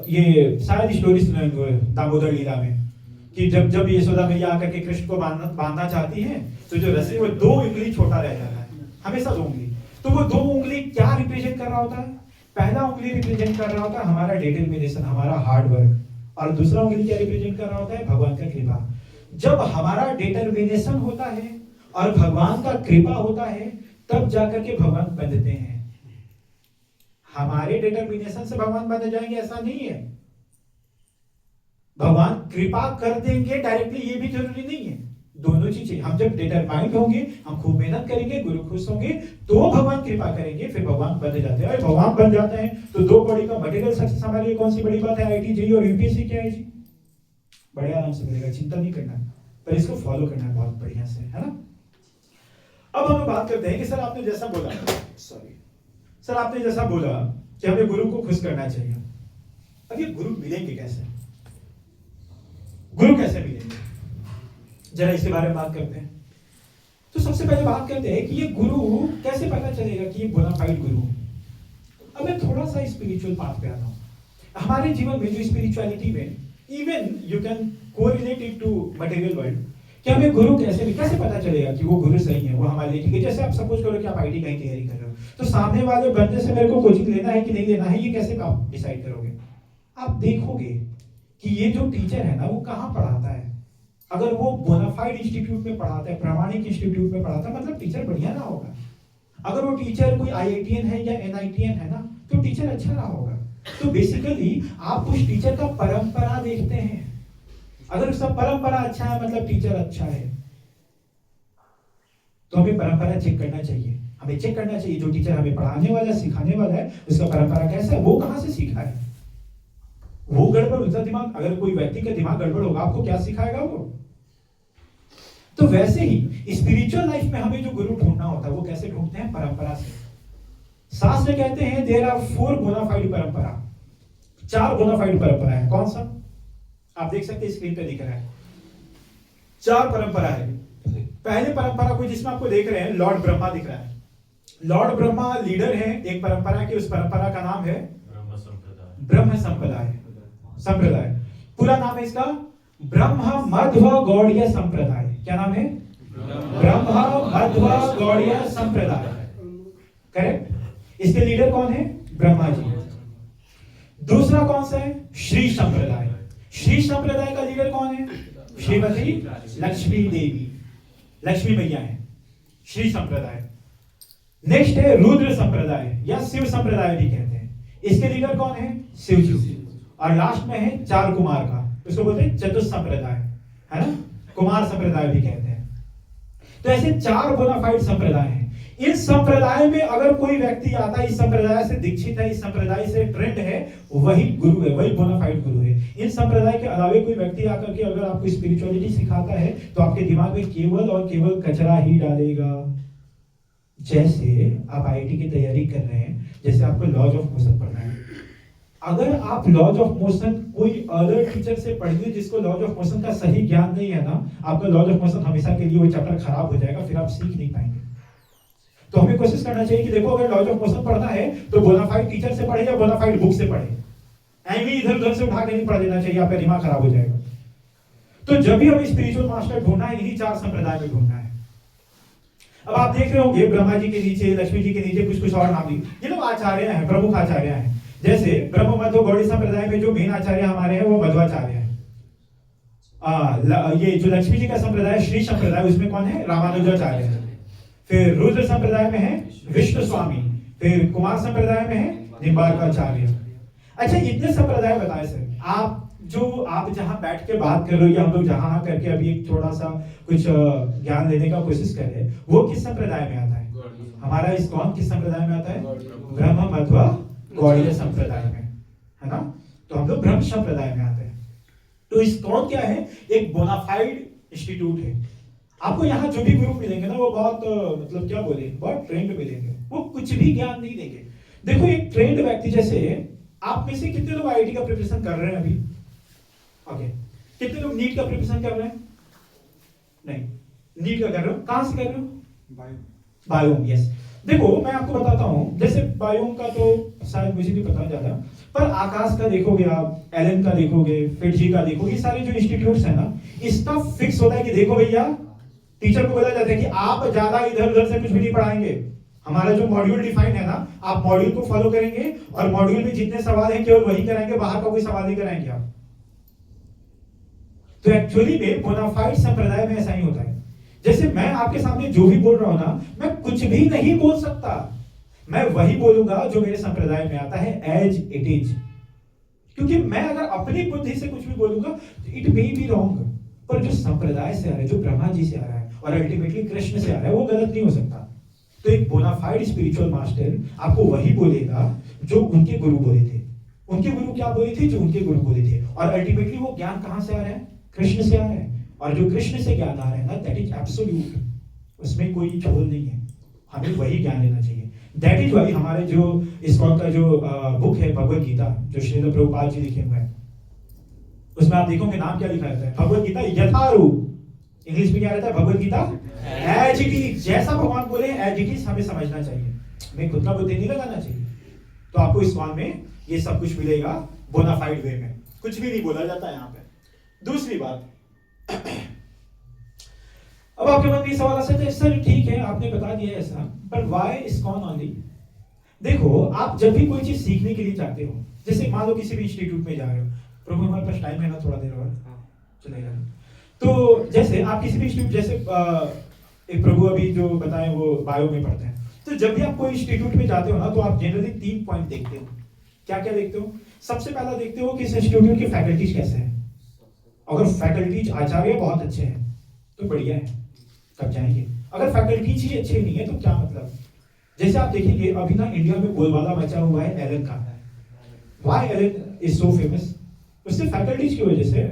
ये शायद स्टोरी सुने होंगे दामोदर लीला में कि जब जब यशोदा मैया आकर के कृष्ण को बांधना चाहती है तो जो रस्सी वो 2 उंगली छोटा रह जाता है, हमेशा 2 उंगली। तो वो 2 उंगली क्या रिप्रेजेंट कर रहा होता है? पहला उंगली रिप्रेजेंट कर रहा होता है हमारा डिटरमिनेशन, हमारा हार्ड वर्क, और दूसरा उंगली क्या रिप्रेजेंट कर रहा होता है? भगवान का कृपा। जब हमारा डिटरमिनेशन होता है और भगवान का कृपा होता है तब जाकर के भगवान बंधते हैं। हमारे डिटरमिनेशन से भगवान बंध जाएंगे ऐसा नहीं है। भगवान कृपा कर देंगे डायरेक्टली, ये भी जरूरी नहीं है। दोनों चीजें, हम जब डिटरमाइंड होंगे, हम खूब मेहनत करेंगे, गुरु खुश होंगे, तो भगवान कृपा करेंगे, फिर भगवान बन जाते हैं। और भगवान बन जाते हैं तो 2 बॉडी का मटेरियल सक्सेस हमारे लिए कौन सी बड़ी बात है? आईटी जेईई और यूपीएससी क्या है जी? बड़े आराम से मिलेगा, चिंता नहीं करना, पर इसको फॉलो करना है बहुत बढ़िया से, है ना। अब हम बात करते हैं कि सर आपने जैसा बोला, सर आपने जैसा बोला कि हमें गुरु को खुश करना चाहिए। अब ये गुरु मिलेंगे कैसे? गुरु कैसे मिलेंगे, जरा इसके बारे में बात करते हैं। तो सबसे पहले बात करते हैं कि ये गुरु कैसे पता चलेगा कि ये बोनाफाइड गुरु। अब मैं थोड़ा सा स्पिरिचुअल पाथ पे आता हूँ। हमारे जीवन में जो स्पिरिचुअलिटी में even you can correlate it to material world, कि हमें गुरु कैसे पता चलेगा कि वो गुरु सही है, वो हमारे लिए ठीक है। जैसे आप सपोज करो कि आप आईटी की तैयारी कर रहे हो, तो सामने वाले बंदे से मेरे को कोचिंग लेना है कि नहीं लेना है, ये कैसे आप डिसाइड करोगे? आप देखोगे कि ये जो टीचर है ना वो कहाँ पढ़ाता है। अगर वो बोनाफाइड इंस्टीट्यूट में पढ़ाता है, प्रामाणिक इंस्टीट्यूट में पढ़ाता है, मतलब टीचर बढ़िया रहा होगा। अगर वो टीचर कोई आईआईटीएन है या एनआईटीएन है ना, तो टीचर अच्छा रहा होगा। तो बेसिकली आप उस टीचर का परंपरा देखते हैं। अगर उसका परंपरा अच्छा है मतलब टीचर अच्छा है, तो हमें परंपरा चेक करना चाहिए। हमें चेक करना चाहिए जो टीचर हमें पढ़ाने वाला है, सिखाने वाला है, उसका परंपरा कैसा है, वो कहां से सीखा है। वो गड़बड़, उसका दिमाग, अगर कोई व्यक्ति का दिमाग गड़बड़ होगा, आपको क्या सिखाएगा वो? तो वैसे ही स्पिरिचुअल लाइफ में हमें जो गुरु ढूंढना होता है वो कैसे ढूंढते हैं? परंपरा से। शास्त्र कहते हैं देयर आर 4 बोनाफाइड परंपरा, 4 बोनाफाइड परंपरा है। कौन सा? आप देख सकते हैं स्क्रीन पे दिख रहा है, 4 परंपरा है। पहले परंपरा को जिसमें आपको देख रहे हैं लॉर्ड ब्रह्मा दिख रहा है। लॉर्ड ब्रह्मा लीडर है एक परंपरा के, उस परंपरा का नाम है ब्रह्म संप्रदाय। पूरा नाम है इसका ब्रह्म मध्व गौड़ीय संप्रदाय। क्या नाम है? ब्रह्म मध्व गौड़ीय संप्रदाय, करेक्ट। इसके लीडर कौन है? ब्रह्मा जी। दूसरा कौन सा है? श्री संप्रदाय। श्री संप्रदाय का लीडर कौन है? श्रीमती लक्ष्मी देवी, लक्ष्मी मैया है श्री संप्रदाय। नेक्स्ट है रुद्र संप्रदाय या शिव संप्रदाय भी कहते हैं। इसके लीडर कौन है? शिव जी। और लास्ट में है चार कुमार का, उसको बोलते हैं चतुर्थ संप्रदाय, है ना, कुमार संप्रदाय भी कहते हैं। तो ऐसे 4 बोनाफाइड संप्रदाय हैं। इस संप्रदाय में अगर कोई व्यक्ति आता है, इस संप्रदाय से दीक्षित है, इस संप्रदाय से ट्रेंड है, वही गुरु है, वही बोनाफाइड गुरु है। इन संप्रदाय के अलावा कोई व्यक्ति आकर के अगर आपको स्पिरिचुअलिटी सिखाता है तो आपके दिमाग में केवल और केवल कचरा ही डालेगा। जैसे आप आईआईटी की तैयारी कर रहे हैं, जैसे आपको लॉज ऑफ मोशन पढ़ना है, अगर आप लॉज ऑफ मोशन कोई अदर टीचर से पढ़िए जिसको लॉज ऑफ मोशन का सही ज्ञान नहीं है ना, आपका लॉज ऑफ मोशन हमेशा के लिए वो चैप्टर खराब हो जाएगा, फिर आप सीख नहीं पाएंगे। तो हमें कोशिश करना चाहिए कि देखो अगर लॉज ऑफ मोशन पढ़ना है तो बोनाफाइड टीचर से पढ़े या बोनाफाइड बुक से पढ़े। ऐसे इधर उधर से उठा के नहीं पढ़ देना चाहिए, आपका दिमाग खराब हो जाएगा। तो जब भी हमें स्पिरिचुअल मास्टर ढूंढना है, इन्हीं 4 संप्रदाय में ढूंढना है। अब आप देख रहे होंगे ब्रह्मा जी के नीचे, लक्ष्मी जी के नीचे कुछ और नाम भी, ये लोग आचार्य हैं, प्रमुख आचार्य हैं। जैसे ब्रह्म मध्व गौड़ी संप्रदाय में जो मेन आचार्य हमारे हैं वो मध्वाचार्य हैं। ये जो लक्ष्मी जी का संप्रदाय श्री संप्रदाय, उसमें कौन है? रामानुजाचार्य है। फिर रुद्र संप्रदाय में है विष्णु स्वामी। फिर कुमार संप्रदाय में है निम्बार्काचार्य। अच्छा, इतने संप्रदाय बताए सर। आप जहां बैठ के बात कर रहे हो या हम लोग जहां करके अभी एक थोड़ा सा कुछ ज्ञान लेने का कोशिश कर रहे हैं, वो किस संप्रदाय में आता है? हमारा इस्कॉन किस संप्रदाय में आता है? ब्रह्म मध्व गौड़ीय संप्रदाय में, है ना? तो हम लोग ब्रह्म संप्रदाय में आते हैं। तो इस्कॉन क्या है? एक बोनाफाइड इंस्टीट्यूट है। आपको यहाँ जो भी गुरु मिलेंगे ना, वो बहुत मतलब क्या बोले, बहुत ट्रेंड मिलेंगे। वो कुछ भी ज्ञान नहीं देंगे। देखो एक ट्रेंड व्यक्ति, जैसे आप में से कितने लोग आईआईटी का प्रिपरेशन कर रहे हैं अभी? ओके, कितने लोग नीट का प्रिपरेशन कर रहे हैं? नहीं, नीट का कर रहे हो? कहां से कर रहे हो? बायोम। यस, देखो मैं आपको बताता हूं, जैसे बायोम का तो शायद मुझे नहीं पता ज्यादा, पर आकाश का देखोगे आप, एलन का देखोगे, फिटजी का देखोगे, ये सारे जो इंस्टीट्यूट्स है ना, इसका फिक्स होता है कि देखो भैया, टीचर को बोला जाता है कि आप ज्यादा इधर उधर से कुछ भी नहीं पढ़ाएंगे। हमारा जो मॉड्यूल डिफाइंड है ना, आप मॉड्यूल को फॉलो करेंगे और मॉड्यूल में जितने सवाल हैं केवल वही कराएंगे, बाहर का कोई सवाल नहीं कराएंगे आप। तो एक्चुअली में बोनाफाइड संप्रदाय में ऐसा ही होता है। जैसे मैं आपके सामने जो भी बोल रहा हूं ना, मैं कुछ भी नहीं बोल सकता, मैं वही बोलूंगा जो मेरे संप्रदाय में आता है एज इट इज। क्योंकि मैं अगर अपनी बुद्धि से कुछ भी बोलूंगा तो इट मे बी रॉन्ग, पर जो संप्रदाय से आ रहा है, जो ब्रह्मा जी से आ रहा है और अल्टीमेटली कृष्ण से आ रहा है, वो गलत नहीं हो सकता। तो एक बोनाफाइड स्पिरिचुअल मास्टर आपको वही बोलेगा जो उनके गुरु बोले थे। उनके गुरु क्या बोले थे? जो उनके गुरु बोले थे। और अल्टीमेटली वो ज्ञान कहां से आ रहा है? कृष्ण से आ रहा है। और जो कृष्ण से ज्ञान आ रहा है ना, दैट इज एब्सोल्यूट, उसमें कोई झोल नहीं है, हमें वही ज्ञान लेना चाहिए। दैट इज वाई हमारे जो इस्कॉन का जो बुक है भगवत गीता, जो श्रील प्रभुपाद जी लिखे हुए हैं, उसमें आप देखोगे नाम क्या लिखा रहता है? भगवत गीता यथारूप। इंग्लिश में क्या रहता है? Bhagavad Gita as it is. जैसा भगवान बोले एज इट इज हमें समझना चाहिए, हमें खुद का बुद्धि नहीं लगाना चाहिए। तो आपको इस्कॉन में ये सब कुछ मिलेगा बोनाफाइड वे में, कुछ भी नहीं बोला जाता यहाँ पे। दूसरी बात, अब आपके मन में ये सवाल आ सकता है, सर ठीक है आपने बता दिया ऐसा, पर व्हाई इस्कॉन ओनली? देखो, आप जब भी कोई चीज सीखने के लिए जाते हो, जैसे मान लो किसी भी इंस्टीट्यूट में जा रहे हो, प्रभु हमारे पास टाइम है ना, थोड़ा देर और चलेगा। तो जैसे आप किसी भी इंस्टीट्यूट, जैसे एक प्रभु अभी जो बताएं वो बायो में पढ़ते हैं, तो जब भी आप कोई इंस्टीट्यूट में जाते हो ना, तो आप जनरली 3 पॉइंट देखते हो। क्या क्या देखते हो? सबसे पहला देखते हो कि इस इंस्टीट्यूट की फैकल्टीज कैसे हैं। अगर फैकल्टीज आचार्य बहुत अच्छे हैं तो बढ़िया है, तब जाएंगे। अगर फैकल्टीज ही अच्छे नहीं है तो क्या मतलब? जैसे आप देखेंगे अभी ना इंडिया में बोलबाला मचा हुआ है एलन का। Why Allen is so famous? उससे फैकल्टीज की वजह से।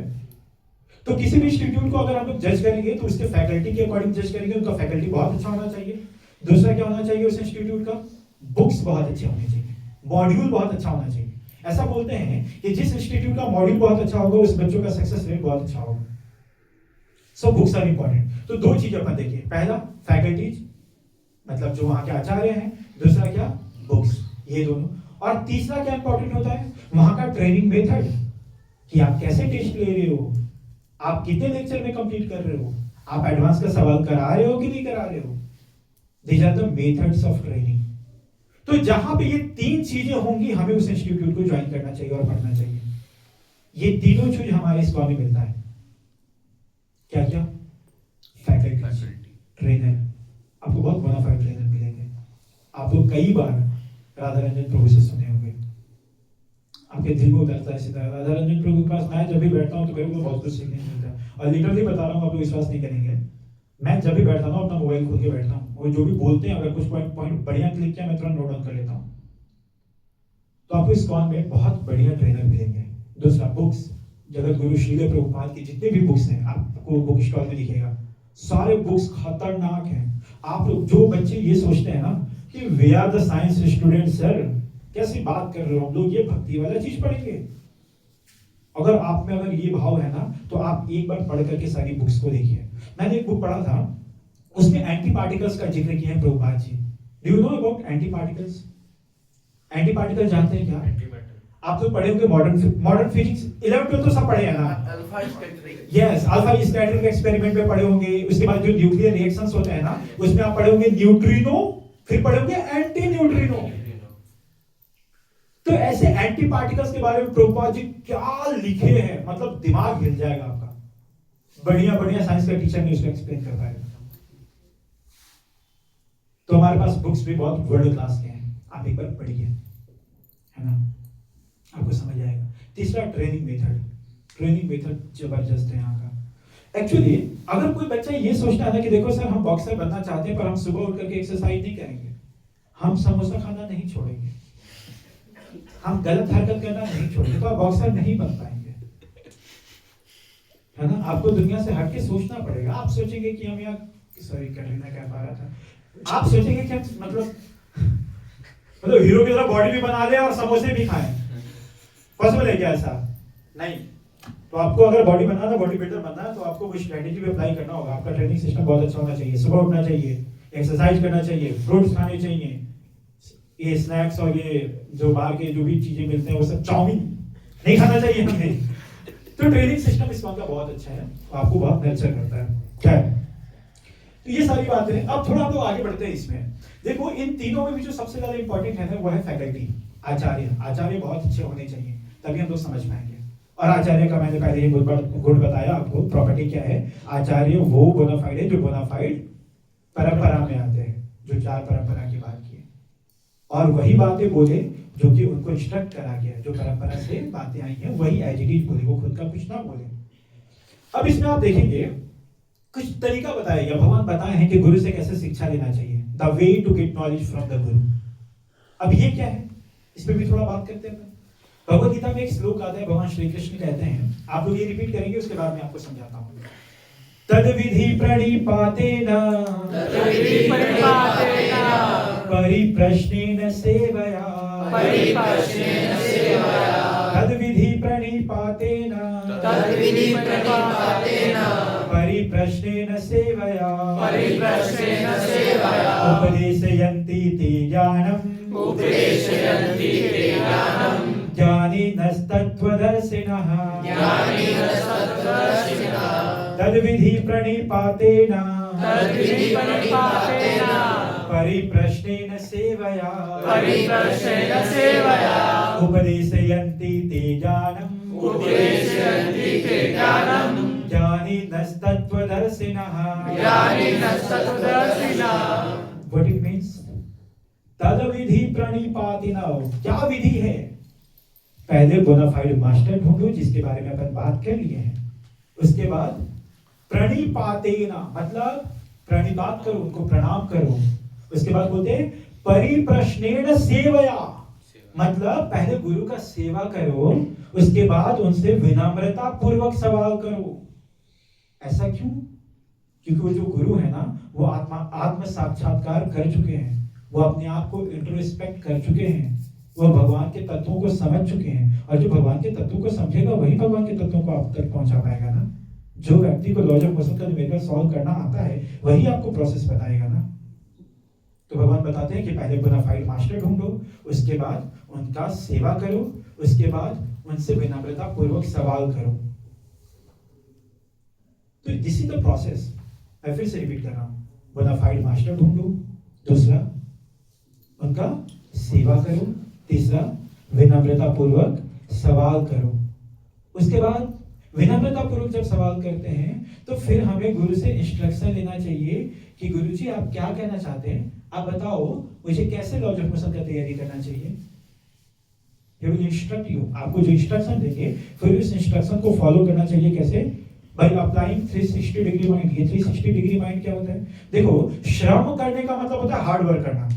तो किसी भी इंस्टीट्यूट को अगर हम लोग जज करेंगे तो उसके फैकल्टी के अकॉर्डिंग जज करेंगे, उनका फैकल्टी बहुत अच्छा होना चाहिए। दूसरा क्या होना चाहिए उस इंस्टीट्यूट का? बुक्स बहुत अच्छे होने चाहिए, मॉड्यूल बहुत अच्छा होना चाहिए। ऐसा बोलते हैं कि जिस इंस्टीट्यूट का मॉड्यूल बहुत अच्छा होगा उस बच्चों का सक्सेस रेट बहुत अच्छा होगा। So books are important. तो 2 चीज अपन देखिए, पहला फैकल्टीज, मतलब जो वहां के आचार्य हैं, दूसरा क्या? बुक्स, ये दोनों। और तीसरा क्या इंपॉर्टेंट होता है? वहां का ट्रेनिंग मेथड, कि आप कैसे टेस्ट ले रहे हो, आप कितने लेक्चर में कंप्लीट कर रहे हो, आप एडवांस का सवाल करा रहे हो कि नहीं करा रहे हो। These are the methods of training. तो जहां पे ये 3 चीजें होंगी, हमें उस इंस्टीट्यूट को ज्वाइन करना चाहिए और पढ़ना चाहिए। ये तीनों चीज हमारे इस्कॉन में मिलता है। क्या क्या? फैकल्टी, ट्रेनर, आपको बहुत बोनाफाइड ट्रेनर मिलेंगे। आप लोग कई बार राधा रंजन प्रभु से सुने होंगे, आपके दिल में उतरता है सीधा। राधा रंजन प्रभु के पास मैं जब भी बैठता हूँ तो मेरे को बहुत कुछ सीखने को मिलता है। और लिटरली बता रहा हूँ, आप लोग विश्वास नहीं करेंगे, मैं जब भी बैठता हूँ अपना मोबाइल खोल के बैठता हूँ, और जो भी बोलते हैं अगर कुछ पॉइंट बढ़िया क्लिक किया मैं तुरंत नोट डाउन कर लेता हूँ। तो आपको इस्कॉन में बहुत बढ़िया ट्रेनर मिलेंगे। दूसरा, बुक्स, जगत गुरु श्रील प्रभुपाद की जितने भी बुक्स हैं आपको बुक स्टॉल में दिखेगा, सारे बुक्स खतरनाक हैं। आप लोग जो बच्चे ये सोचते हैं ना कि we are the science student, sir कैसी बात कर रहे हो, हम लोग ये भक्ति वाला चीज पढ़ेंगे। अगर आप में अगर ये भाव है ना, तो आप एक बार पढ़ करके सारी बुक्स को देखिए। मैंने एक बुक पढ़ा था, उसमें एंटी पार्टिकल्स का जिक्र किया है Prabhupada ji. Do you know about anti particles? Anti particle जानते हैं क्या? आप लोग पढ़े होंगे मॉडर्न फिजिक्स 11th में तो सब पढ़े हैं ना? यस, अल्फा स्कैटरिंग एक्सपेरिमेंट में पढ़े होंगे। उसके बाद जो न्यूक्लियर रिएक्शंस होते हैं ना, उसमें आप पढ़े होंगे न्यूट्रिनो, फिर पढ़े होंगे एंटी न्यूट्रिनो। तो ऐसे एंटी पार्टिकल्स के बारे में प्रभुपाद जी क्या लिखे हैं, मतलब दिमाग हिल जाएगा आपका। बढ़िया बढ़िया साइंस का टीचर नहीं उसको एक्सप्लेन कर पाएगा। तो हमारे पास बुक्स भी बहुत वर्ल्ड क्लास के हैं, आप एक बार पढ़िए, है ना, आपको समझ आएगा। तीसरा, ट्रेनिंग मेथड। ट्रेनिंग मेथड जबरदस्त है यहाँ का। एक्चुअली अगर कोई बच्चा ये सोचता है ना कि देखो सर हम बॉक्सर बनना चाहते हैं पर हम सुबह उठ करके एक्सरसाइज नहीं करेंगे, हम समोसा खाना नहीं छोड़ेंगे, हम गलत हरकत करना नहीं छोड़ेंगे, तो आप बॉक्सर नहीं बन पाएंगे, है ना। आपको दुनिया से हट के सोचना पड़ेगा। आप सोचेंगे कि हम यहाँ, सॉरी कटरीना कह पा रहा था, आप सोचेंगे कि हम मतलब हीरो की तरह बॉडी भी बना ले और समोसे भी खाएं, पॉसिबल है क्या ऐसा? नहीं। तो आपको अगर बॉडी बनाना है, बॉडी बिल्डर बनना है, तो आपको कोई स्ट्रेटेजी भी अप्लाई करना होगा। आपका ट्रेनिंग सिस्टम बहुत अच्छा होना चाहिए, सुबह उठना चाहिए, एक्सरसाइज करना चाहिए, फ्रूट्स खाने चाहिए, ये स्नैक्स और ये जो बाहर के जो भी चीजें मिलते हैं वो सब, चाउमीन नहीं खाना चाहिए हमें। तो ट्रेनिंग सिस्टम इस बात का बहुत अच्छा है, आपको बहुत नर्चर करता है, क्या है? तो ये सारी बातें। अब थोड़ा हम लोग आगे बढ़ते हैं इसमें। देखो इन तीनों में भी जो सबसे ज्यादा इंपॉर्टेंट है ना, वो है फैकल्टी, आचार्य। आचार्य बहुत अच्छे होने चाहिए, तभी हम लोग समझ पाएंगे। और आचार्य का मैंने पहले ही गुण बताया आपको। प्रॉपर्टी क्या है? आचार्य वो बोनाफाइड है जो बोनाफाइड परंपरा में आते हैं, जो 4 परंपरा की बात की, और वही बातें बोले जो कि उनको इंस्ट्रक्ट करा गया, जो परंपरा से बातें आई हैं वही एज इट इज बोले, वो खुद का कुछ ना बोले। अब इसमें आप देखेंगे कुछ तरीका बताया गया, भगवान बताए हैं कि गुरु से कैसे शिक्षा लेना चाहिए, the way to get knowledge from the guru. अब ये क्या है, इस पर भी थोड़ा बात करते हैं। भगवद गीता में एक श्लोक आता है, भगवान श्री कृष्ण कहते हैं, आप लोग ये रिपीट करेंगे, उसके बाद मैं आपको समझाता हूँ। तद विधि प्रणिपातेन परिप्रश्नेन सेवया, तद विधि प्रणिपातेन परिप्रश्नेन सेवया, उपदेशयन्ति ते ज्ञानम् ज्ञानिनस्तत्त्वदर्शिनः, तद्विधि प्रणिपातेन परिप्रश्नेन सेवया, उपदेशयन्ति ते ज्ञानम् ज्ञानिनस्तत्त्वदर्शिनः। What it means? तद्विधि प्रणिपातेन, क्या विधि है? पहले बोनाफाइड मास्टर ढूंढो, जिसके बारे में अपन बात कर लिए हैं। उसके बाद प्रणिपातेन, मतलब प्रणिपात करो, उनको प्रणाम करो। उसके बाद बोलते हैं परिप्रश्नेन सेवया, मतलब पहले गुरु का सेवा करो, उसके बाद उनसे विनम्रता पूर्वक सवाल करो। ऐसा क्यों? क्योंकि वो जो गुरु है ना, वो आत्म साक्षात्कार कर चुके हैं, वो अपने आप को इंट्रोस्पेक्ट कर चुके हैं, वो भगवान के तत्वों को समझ चुके हैं, और जो भगवान के तत्वों को समझेगा वही भगवान के तत्वों को आप तक पहुंचा पाएगा ना। जो व्यक्ति को लॉज ऑफ मोशन का न्यूमेरिकल सॉल्व करना आता है वही आपको प्रोसेस बताएगा ना। तो भगवान बताते हैं कि पहले बोनाफाइड मास्टर ढूंढो, उसके बाद उनका सेवा करो, उसके बाद उनसे विनम्रता पूर्वक सवाल करो। तो दिस इज द प्रोसेस। मैं फिर से रिपीट कर रहा हूं, बोनाफाइड मास्टर ढूंढो, दूसरा उनका सेवा करो, तीसरा विनम्रता पूर्वक सवाल करो। उसके बाद विनम्रता पूर्वक जब सवाल करते हैं तो फिर हमें गुरु से इंस्ट्रक्शन लेना चाहिए कि गुरुजी आप क्या कहना चाहते हैं, आप बताओ मुझे कैसे लॉज ऑफ मोशन का तैयारी करना चाहिए। He will instruct you, आपको जो इंस्ट्रक्शन देंगे फिर उस इंस्ट्रक्शन को फॉलो करना चाहिए। कैसे? By applying 360 degree mind. ये 360 डिग्री माइंड क्या होता है? देखो, श्रम करने का मतलब होता है हार्ड वर्क करना।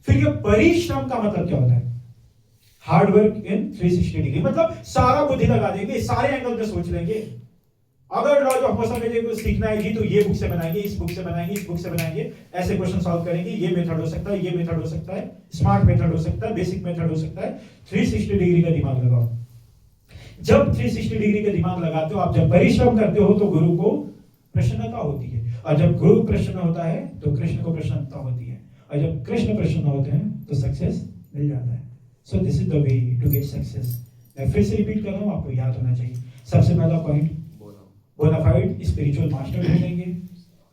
फिर ये परिश्रम का मतलब क्या होता है? हार्ड वर्क इन 360 डिग्री, मतलब सारा बुद्धि लगा देंगे, सारे एंगल में सोच लेंगे। अगर लॉज ऑफ मोशन में सीखना है जी तो ये बुक से बनाएंगे, इस बुक से बनाएंगे, इस बुक से बनाएंगे, ऐसे क्वेश्चन सॉल्व करेंगे, ये मेथड हो सकता है, ये मेथड हो सकता है, स्मार्ट मेथड हो सकता है, बेसिक मेथड हो सकता है। 360 डिग्री का दिमाग लगाओ। जब 360 डिग्री का दिमाग लगाते हो आप, जब परिश्रम करते हो तो गुरु को प्रसन्नता होती है, और जब गुरु प्रसन्न होता है तो कृष्ण को प्रसन्नता होती है, और जब कृष्ण प्रसन्न होते हैं तो सक्सेस मिल जाता है। So this is the way to get success. मैं फिर से रिपीट कर रहा हूं, आपको याद होना चाहिए। सबसे पहला पॉइंट, बोनाफाइड स्पिरिचुअल मास्टर ढूंढेंगे।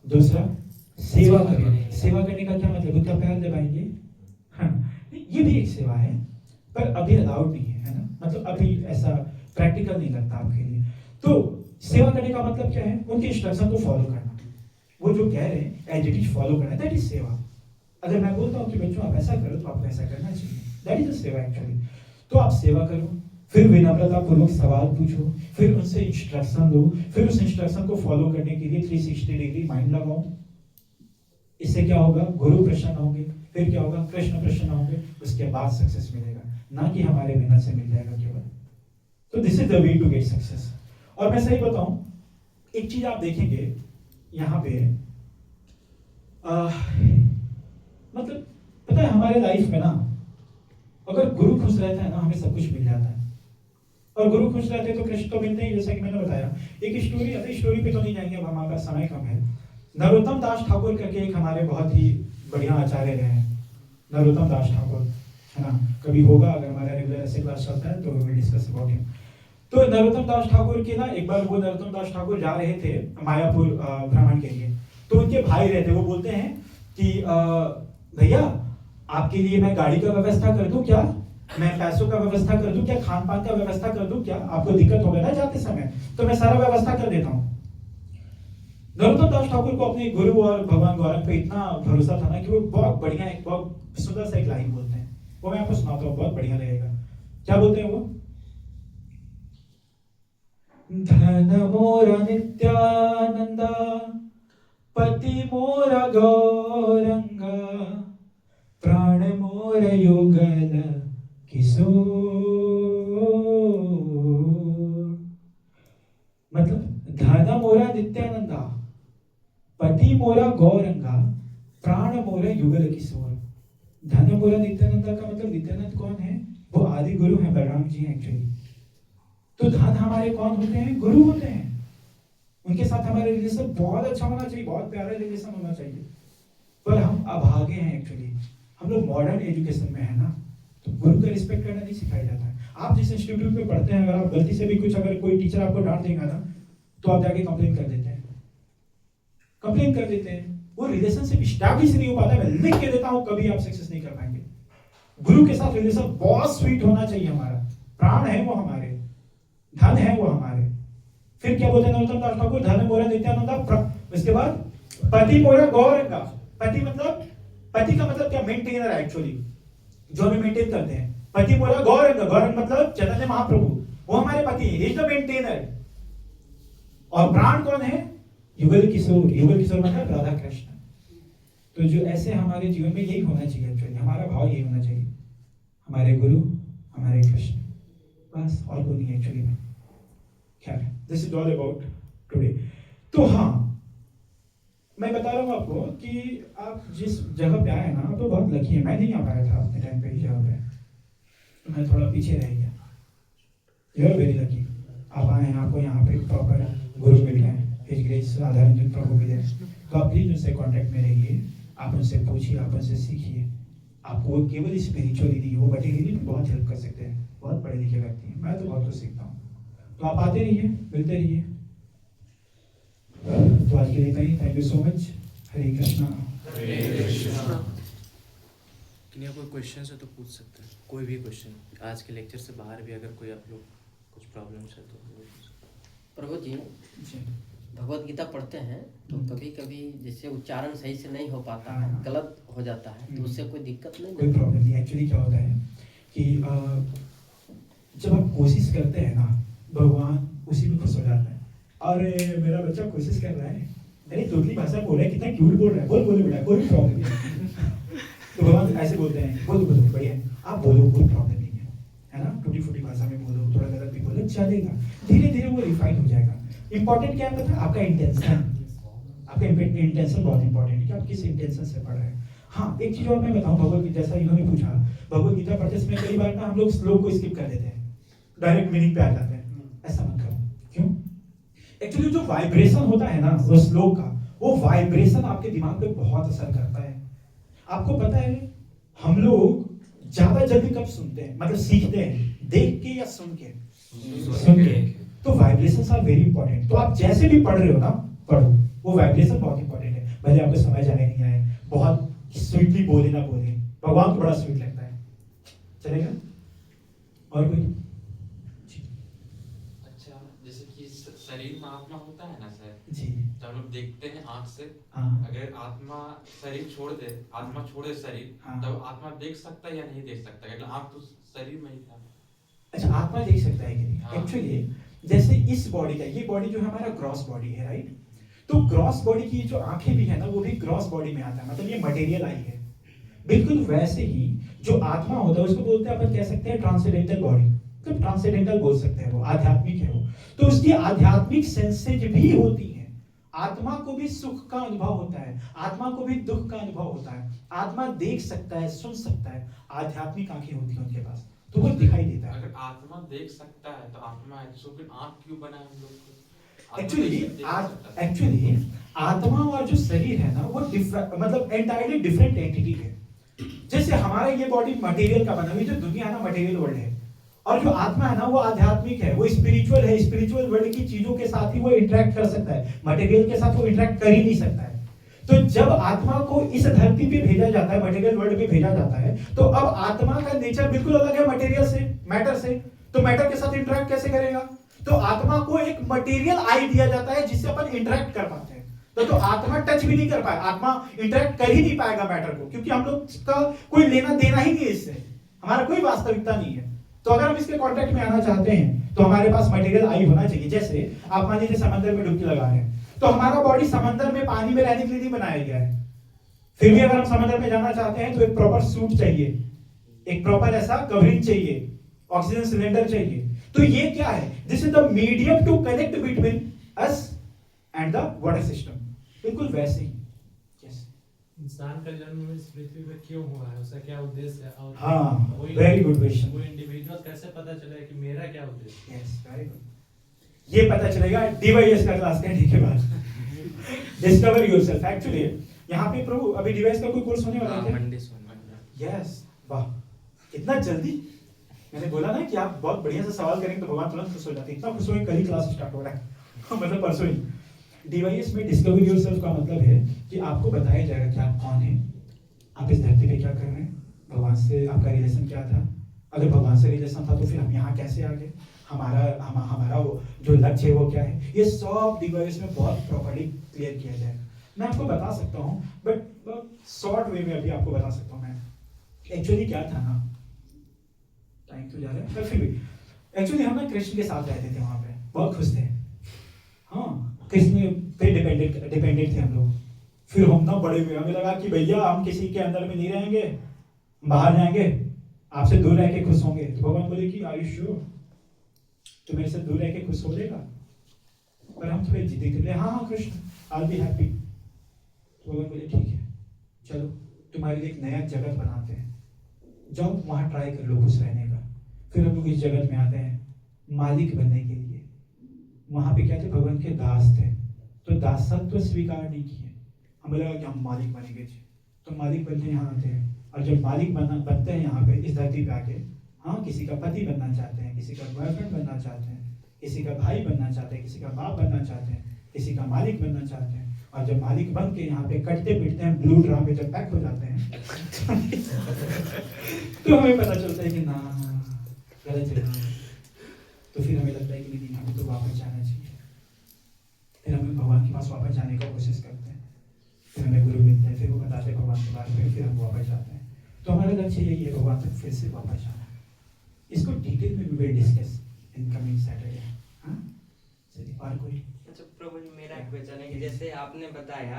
दूसरा, सेवा करेंगे। सेवा करने का क्या मतलब? उनका पैर दबाएंगे। हाँ, ये भी एक सेवा है, पर अभी अलाउड नहीं है ना, मतलब अभी ऐसा प्रैक्टिकल नहीं लगता आपके लिए। तो सेवा करने का मतलब क्या है? उनके इंस्ट्रक्शन को फॉलो करना, वो जो कह रहे हैं एज इट इज फॉलो करना, दैट इज सेवा। अगर मैं बोलता हूँ कि बच्चों आप ऐसा करो तो आपको ऐसा करना चाहिए, दैट इज अ सेवा एक्चुअली। तो आप सेवा करो, फिर विनम्रता पूर्वक सवाल पूछो, फिर उनसे इंस्ट्रक्शन लो, फिर उस इंस्ट्रक्शन को फॉलो करने के लिए 360 डिग्री माइंड लगाओ। इससे क्या होगा? गुरु प्रसन्न होंगे, फिर क्या होगा, कृष्ण प्रसन्न होंगे, उसके बाद सक्सेस मिलेगा, ना कि हमारे मेहनत से मिल जाएगा केवल। तो this is the way to get success. और मैं सही बताऊं, एक चीज आप देखेंगे यहाँ पे, मतलब पता है हमारे लाइफ में ना, अगर गुरु खुश रहता है ना, हमें सब कुछ मिल जाता है। और गुरु खुश रहते हैं तो कृष्ण तो मिलते ही, जैसा कि मैंने बताया। एक स्टोरी, अभी स्टोरी पे तो नहीं जाएंगे, अब हमारा समय कम है। नरोत्तम दास ठाकुर करके एक हमारे बहुत ही बढ़िया आचार्य रहे हैं, नरोत्तम दास ठाकुर, है ना। कभी होगा, अगर हमारा रेगुलर ऐसे क्लास चलता है तो वी डिस्कस अबाउट हिम। तो नरोत्तम दास ठाकुर के ना, एक बार वो नरोत्तम दास ठाकुर जा रहे थे मायापुर भ्रमण के लिए। तो उनके भाई रहते, वो बोलते हैं कि भैया आपके लिए मैं गाड़ी का व्यवस्था कर दूं क्या, मैं पैसों का व्यवस्था कर दूं क्या, खान पान का व्यवस्था कर दूं क्या, आपको दिक्कत होगा ना जाते समय, तो मैं सारा व्यवस्था कर देता हूँ। नरोत्तम दास ठाकुर को अपने गुरु और भगवान गौरंग पे इतना भरोसा था ना कि वो बहुत बढ़िया, एक बहुत सुंदर सा एक लाइन बोलते हैं, वो मैं आपको सुनाता हूँ, बहुत बढ़िया लगेगा। क्या बोलते हैं वो? धन मोरा नित्यानंदा, पति मोरा गौरंगा, प्राण मोर युगल किशोर। मतलब धन मोरा नित्यानंदा, पति मोरा गौरंगा, प्राण मोरा युगल किशोर। धन मोरा नित्यानंदा का मतलब नित्यानंद कौन है? वो आदि गुरु हैं, बलराम जी हैं एक्चुअली। तो धन हमारे कौन होते हैं? गुरु होते हैं। उनके साथ हमारे रिलेशन बहुत अच्छा होना चाहिए, बहुत प्यारा रिलेशन होना चाहिए। पर हम अभागे हैं एक्चुअली, हम लोग मॉडर्न एजुकेशन में है ना, तो गुरु का रिस्पेक्ट करना नहीं सिखाया जाता है। आप जिस इंस्टीट्यूट में पढ़ते हैं, अगर आप गलती से भी कुछ, अगर कोई टीचर आपको डांट देगा ना, तो आप जाके कंप्लेन कर देते हैं, कंप्लेन कर देते हैं। वो रिलेशनशिप स्टैब्लिश नहीं हो पाता है। मैं लिख के देता हूं, कभी आप सक्सेस नहीं कर पाएंगे। गुरु के साथ रिलेशन बहुत स्वीट होना चाहिए। हमारा प्राण है वो, हमारे धन है वो हमारे। फिर क्या बोलते हैं नरोत्तम दास ठाकुर? धन मोरा नित्यानंदा, इसके बाद पति मोरा गौरंगा। पति मतलब, पति का मतलब क्या? मेंटेनर है एक्चुअली, जो हमें मेंटेन करते हैं। पति मोरा गौरंग, गौरंग मतलब चैतन्य महाप्रभु, वो हमारे पति है, इज द मेंटेनर। और प्राण कौन है? युगल किशोर। युगल किशोर मतलब राधा कृष्ण। तो जो ऐसे हमारे जीवन में यही होना चाहिए एक्चुअली, हमारा भाव यही होना चाहिए, हमारे गुरु, हमारे कृष्ण, बस और कोई नहीं एक्चुअली में। खैर, this is all about today. तो हाँ, मैं बता रहा हूँ आपको कि आप जिस जगह पे आए ना, आप तो बहुत लकी है। मैं नहीं आ पाया था अपने टाइम पे इस जगह पे, तो मैं थोड़ा पीछे रह गया। यू आर वेरी लकी, आप आए हैं, आपको यहाँ पे प्रॉपर गुरु मिल गए, हिज ग्रेस राधा रंजन प्रभु मिले। तो आप प्लीज उनसे कॉन्टेक्ट में रहिए, आप उनसे पूछिए, आप उनसे सीखिए। आपको केवल स्पिरिचुअली नहीं, वो मटेरियली भी बहुत हेल्प कर सकते हैं, बहुत पढ़े लिखे व्यक्ति हैं। मैं तो बहुत कुछ सीखता हूँ। तो आप आते रहिए, मिलते रहिए। तो आज के लिए इतना ही। Thank you so much. Hare Krishna. कोई क्वेश्चन है तो पूछ सकते हैं, कोई भी क्वेश्चन। आज के लेक्चर से बाहर भी अगर कोई आप लोग कुछ प्रॉब्लम्स है तो। प्रभु जी, भगवत गीता पढ़ते हैं तो कभी कभी जैसे उच्चारण सही से नहीं हो पाता है, गलत हो जाता है, तो उससे कोई दिक्कत नहीं? कोई प्रॉब्लम नहीं। एक्चुअली क्या होता है कि जब आप कोशिश करते हैं ना, भगवान उसी में खुश हो जाता है। अरे मेरा बच्चा कोशिश कर रहा है, मेरी तोतली भाषा बोल रहा है, कितना क्यूट बोल रहा है, बोल बोले बेटा, कोई प्रॉब्लम नहीं। तो भगवान ऐसे बोलते हैं, बोलो बोलो बढ़िया, आप बोलो, कोई प्रॉब्लम नहीं है ना। टूटी फूटी भाषा में बोलो, थोड़ा गलत भी बोलो, चलेगा। धीरे धीरे वो रिफाइन हो जाएगा। इंपॉर्टेंट क्या है पता है? आपका इंटेंशन। आपका इंटेंशन बहुत इंपॉर्टेंट है कि आप किस इंटेंशन से पढ़ रहे हैं। हाँ, एक चीज और मैं बताऊं, भगवत गीता, जैसा इन्होंने पूछा, भगवत गीता पढ़ते समय कई बार ना हम लोग श्लोक को स्किप कर देते हैं, डायरेक्ट मीनिंग पे आ जाते हैं। ऐसा मत करो। क्यों? एक्चुअली जो वाइब्रेशन होता है ना वो श्लोक का, वो वाइब्रेशन आपके दिमाग पे बहुत असर करता है। आपको पता है हम लोग ज्यादा जल्दी कब सुनते हैं, मतलब सीखते हैं, देख के या सुन के? सुन के। तो वाइब्रेशंस आर वेरी इंपॉर्टेंट। तो आप जैसे भी पढ़ रहे हो ना, पढ़ो, वो वाइब्रेशन बहुत इंपॉर्टेंट है। भले आपको समझ आए नहीं आए, बहुत स्वीटली बोले ना बोले, भगवान को बड़ा स्वीट लगता है। चलेगा? और कोई? अच्छा, जैसे कि शरीर में आत्मा होता है ना सर जी, तो हम लोग देखते हैं आंख से। हाँ। अगर आत्मा शरीर छोड़ दे, आत्मा छोड़े शरीर, हाँ। तब आत्मा देख सकता है या नहीं देख सकता? मतलब आंख तो शरीर में ही था। अच्छा, आत्मा देख सकता है कि नहीं? हाँ। एक्चुअली जैसे इस बॉडी का, ये बॉडी जो है हमारा ग्रॉस बॉडी है, राइट? तो ग्रॉस बॉडी की जो आंखें भी है ना, वो भी ग्रॉस बॉडी में आता है, मतलब ये मटेरियल आई है। बिल्कुल वैसे ही जो आत्मा होता है उसको बोलते हैं, अपन कह सकते हैं ट्रांसेंडेंटल बॉडी, तो ट्रांसेंडेंटल बोल सकते हैं, वो आध्यात्मिक है वो। तो उसकी आध्यात्मिक सेंसेज भी होती हैं। आत्मा को भी सुख का अनुभव होता है, आत्मा को भी दुख का अनुभव होता है। आत्मा देख सकता है, सुन सकता है, आध्यात्मिक आंखें होती हैं उनके पास, तो वो दिखाई देता है। अगर आत्मा देख सकता है तो आत्मा है, तो फिर आँख क्यों बनाए हम लोग को? एक्चुअली आत्मा और जो शरीर है ना वो मतलब एंटायरली डिफरेंट एंटिटी है। जैसे हमारा ये बॉडी मटेरियल का बना हुआ, जो दुनिया है ना मटेरियल वर्ल्ड है, और जो आत्मा है ना वो आध्यात्मिक है, वो स्पिरिचुअल है। स्पिरिचुअल वर्ल्ड की चीजों के साथ ही वो इंटरेक्ट कर सकता है, मटेरियल के साथ वो इंटरेक्ट कर ही नहीं सकता है। तो जब आत्मा को इस धरती पे भेजा जाता है, मटेरियल वर्ल्ड में भेजा जाता है, तो अब आत्मा का नेचर बिल्कुल अलग है मटेरियल से, मैटर से। तो मैटर के साथ इंटरेक्ट कैसे करेगा? तो आत्मा को एक मटेरियल आई दिया जाता है जिससे अपन इंटरेक्ट कर पाते हैं। तो आत्मा टच भी नहीं कर पाए, आत्मा इंटरेक्ट कर ही नहीं पाएगा मैटर को, क्योंकि हम लोग का कोई लेना देना ही नहीं है इससे, हमारा कोई वास्तविकता नहीं है। तो अगर हम इसके कांटेक्ट में आना चाहते हैं तो हमारे पास मटेरियल आई होना चाहिए। जैसे आप मान लीजिए समंदर में डुबकी लगा रहे हैं, तो हमारा बॉडी समंदर में पानी में रहने के लिए नहीं बनाया गया है। फिर भी अगर हम समंदर में जाना चाहते हैं तो एक प्रॉपर सूट चाहिए, एक प्रॉपर ऐसा कवरिंग चाहिए, ऑक्सीजन सिलेंडर चाहिए। तो ये क्या है? This is the medium to connect between us and the water system. बिल्कुल वैसे ही इंसान का जन्म इस पृथ्वी पे क्यों हुआ है, उसका क्या उद्देश्य है? और हाँ, वेरी गुड क्वेश्चन। वो इंडिविजुअल कैसे पता चलेगा कि मेरा क्या उद्देश्य है? Yes, very good. ये पता चलेगा डीवाईएस का क्लास करने के बाद। Discover yourself. एक्चुअली यहाँ पे प्रभु अभी डीवाईएस का कोई कोर्स होने वाला है? मंडे से। यस, वाह, इतना जल्दी। मैंने बोला ना कि आप बहुत बढ़िया से सवाल करेंगे तो भगवान तुरंत खुश हो जाते हैं। इतना खुश हो, कल ही क्लास स्टार्ट हो रहा है। मतलब परसों ही। डीवाईएस में डिस्कवर योरसेल्फ का मतलब है कि आपको बताया जाएगा कि आप कौन हैं, आप इस धरती पे क्या कर रहे हैं, भगवान से आपका रिलेशन क्या था, अगर भगवान से रिलेशन था तो फिर हम यहाँ कैसे आ गए, हमारा वो जो लक्ष्य है वो क्या है। ये सब डीवाईएस में बहुत प्रॉपर्ली क्लियर किया जाएगा। मैं आपको बता सकता हूँ, बट शॉर्ट वे में अभी आपको बता सकता हूँ। मैं एक्चुअली क्या था ना, टाइम तो जा रहा है पर फिर भी, एक्चुअली हम ना कृष्ण के साथ रहते थे वहाँ पे, बहुत खुश थे। हाँ, कृष्ण पे डिपेंडेंट थे हम लोग। फिर हम ना बड़े हुए, हमें लगा कि भैया हम किसी के अंदर में नहीं रहेंगे, बाहर जाएंगे, आपसे दूर रह के खुश होंगे। तो भगवान बोले कि आर यू श्योर, तो मेरे से दूर रह के खुश हो जाएगा? पर हम थोड़े जिद्दी थे, हाँ कृष्ण आई बी हैप्पी। तो भगवान बोले ठीक है, चलो तुम्हारे लिए एक नया जगत बनाते हैं, जाओ वहाँ ट्राई कर लो खुश रहने का। फिर हम लोग इस जगत में आते हैं मालिक बनने के लिए। वहाँ पे क्या थे? भगवान के दास थे, तो दासत्व स्वीकार नहीं किए। हमें लगा कि हम मालिक बनेंगे, तो मालिक बनने यहाँ आते हैं। और जब मालिक बनते हैं यहाँ पे इस धरती पे आके, हाँ, किसी का पति बनना चाहते हैं, किसी का बॉयफ्रेंड बनना चाहते हैं, किसी का भाई बनना चाहते हैं, किसी का बाप बनना चाहते हैं, किसी का मालिक बनना चाहते हैं। और जब मालिक बन के यहाँ पे कटते पिटते हैं, ब्लू ड्राम में जब पैक हो जाते हैं तो हमें पता चलता है कि ना, गलत है। तो फिर हमें लगता है कि नहीं, हमें तो वापस जाना चाहिए। फिर हमें भगवान के पास वापस जाने का कोशिश करते हैं। फिर हमें गुरु मिलते हैं, फिर वो बताते हैं भगवान के बारे में, फिर हम वापस जाते हैं। तो हमारा लक्ष्य यही है, भगवान तक फिर से वापस जाना। इसको डिटेल में भी डिस्कस इन कमिंग सैटरडे। हाँ, चलिए और कोई? अच्छा प्रभु जी, मेरा क्वेश्चन है कि जैसे आपने बताया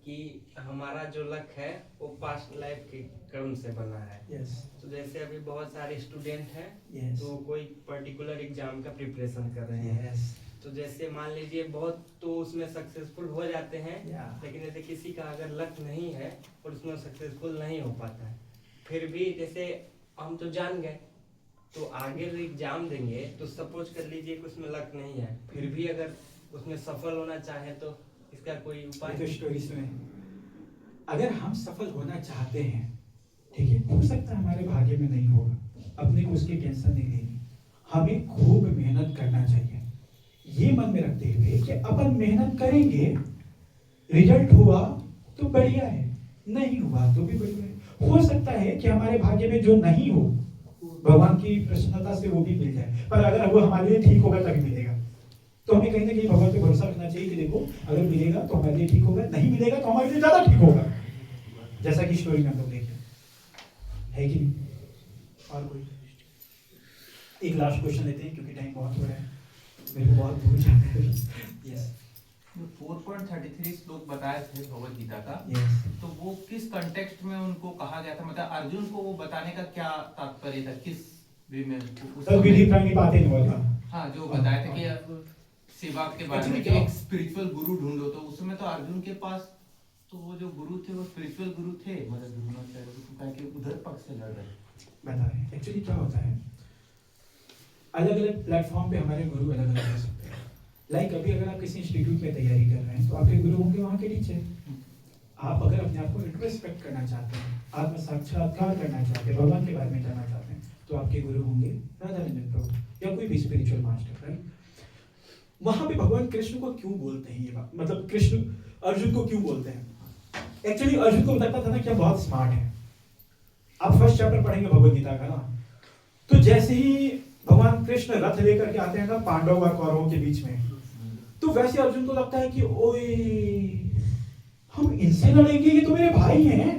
कि हमारा जो लक्ष्य है वो पास्ट लाइफ के कर्म से बना है। यस। तो जैसे अभी बहुत सारे स्टूडेंट हैं, Yes. तो कोई पर्टिकुलर एग्जाम का प्रिपरेशन कर रहे हैं। यस। तो जैसे मान लीजिए बहुत तो उसमें सक्सेसफुल हो जाते हैं, Yeah. लेकिन जैसे किसी का अगर लक्ष्य नहीं है और उसमें सक्सेसफुल नहीं हो पाता है, फिर भी जैसे हम तो जान गए, तो आगे जो एग्जाम देंगे तो सपोज कर लीजिए कि उसमें लक्ष्य नहीं है, फिर भी अगर उसमें सफल होना चाहे तो इसका कोई उपाय? तो स्टोरी सुने। अगर हम सफल होना चाहते हैं, ठीक है, हो सकता है हमारे भाग्य में नहीं होगा, अपने को उसकी टेंशन नहीं लेनी। हमें खूब मेहनत करना चाहिए, ये मन में रखते हुए कि अपन मेहनत करेंगे, रिजल्ट हुआ तो बढ़िया है, नहीं हुआ तो भी बढ़िया है। हो सकता है कि हमारे भाग्य में जो नहीं हो, भगवान की प्रसन्नता से वो भी मिल जाए, पर अगर वो हमारे लिए ठीक होगा तभी मिलेगा। तो हमें कहीं ना कहीं भगवान पे भरोसा रखना चाहिए कि देखो अगर मिलेगा तो हमारे लिए ठीक होगा, नहीं मिलेगा तो हमारे लिए ज्यादा ठीक होगा, जैसा कि स्टोरी में हम लोग देखें, है कि नहीं? और कोई? एक लास्ट क्वेश्चन लेते हैं क्योंकि टाइम बहुत हो रहा है, मेरे को बहुत दूर जाना है। यस, जो 4.33 श्लोक बताए थे भगवत गीता का, यस तो वो किस कंटेक्स्ट में उनको कहा गया था, मतलब अर्जुन को वो बताने का क्या तात्पर्य था, किस वे में उस तब विधि समय? प्रणिपातेन वाला हाँ, जो बताए थे कि सेवा के बारे में कि एक स्पिरिचुअल गुरु ढूंढो, तो उस समय तो अर्जुन के पास तो वो जो गुरु थे वो स्पिरिचुअल गुरु थे, मतलब द्रोणाचार्य कि उधर पक्ष से लड़ रहे थे। बता रहे एक्चुअली क्या होता है, अलग अलग प्लेटफॉर्म पे हमारे गुरु अलग अलग हो सकते हैं। लाइक अभी अगर आप किसी इंस्टीट्यूट में तैयारी कर रहे हैं तो आपके गुरु होंगे वहाँ के टीचर। आप अगर अपने आप को इंट्रोस्पेक्ट करना चाहते हैं, आत्म साक्षात्कार करना चाहते हैं, भगवान के बारे में जानना चाहते हैं, तो आपके गुरु होंगे राधा रंजन प्रभु या कोई भी स्पिरिचुअल मास्टर, राइट। वहां पे भगवान कृष्ण को क्यों बोलते हैं ये बात, मतलब कृष्ण अर्जुन को क्यों बोलते हैं? एक्चुअली अर्जुन को लगता था ना कि बहुत स्मार्ट है। आप फर्स्ट चैप्टर पढ़ेंगे भगवद गीता का ना, तो जैसे ही भगवान कृष्ण रथ लेकर के आते हैं ना पांडव और कौरवों के बीच में, तो वैसे अर्जुन को लगता है कि ओए हम इनसे लड़ेंगे, ये तो मेरे भाई हैं,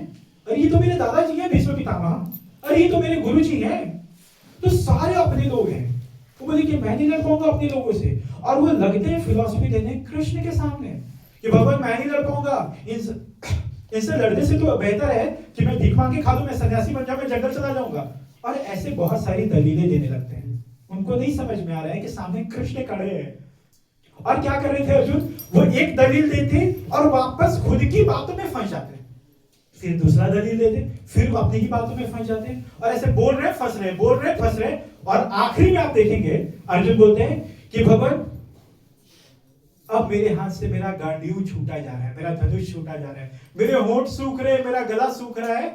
अरे ये तो मेरे दादाजी हैं भीष्म पितामह, अरे ये तो मेरे गुरुजी हैं, तो सारे अपने लोग हैं। वो बोले कि मैं नहीं लड़ पाऊंगा अपने लोगों से, और वो लगते हैं फिलॉसफी देने कृष्ण के सामने कि भगवान मैं नहीं लड़ पाऊंगा, इनसे लड़ने से तो बेहतर है कि मैं भीख मांग के खा लूं, मैं सन्यासी बन जाऊं, मैं जंगल चला जाऊंगा। और ऐसे बहुत सारी दलीलें देने लगते हैं। उनको नहीं समझ में आ रहा है कि सामने कृष्ण खड़े हैं। और क्या कर रहे थे अर्जुन, वो एक दलील देते और वापस खुद की बातों में फंस जाते हैं, फिर दूसरा दलील देते, फिर अपनी ही बातों में फंस जाते हैं, और ऐसे बोल रहे फंस रहे, बोल रहे फंस रहे, और आखिरी में आप देखेंगे अर्जुन बोलते हैं कि भगवान अब मेरे हाथ से मेरा गांडीव छूटा जा रहा है, मेरा धनुष छूटा जा रहा है, मेरे होंठ सूख रहे, मेरा गला सूख रहा है,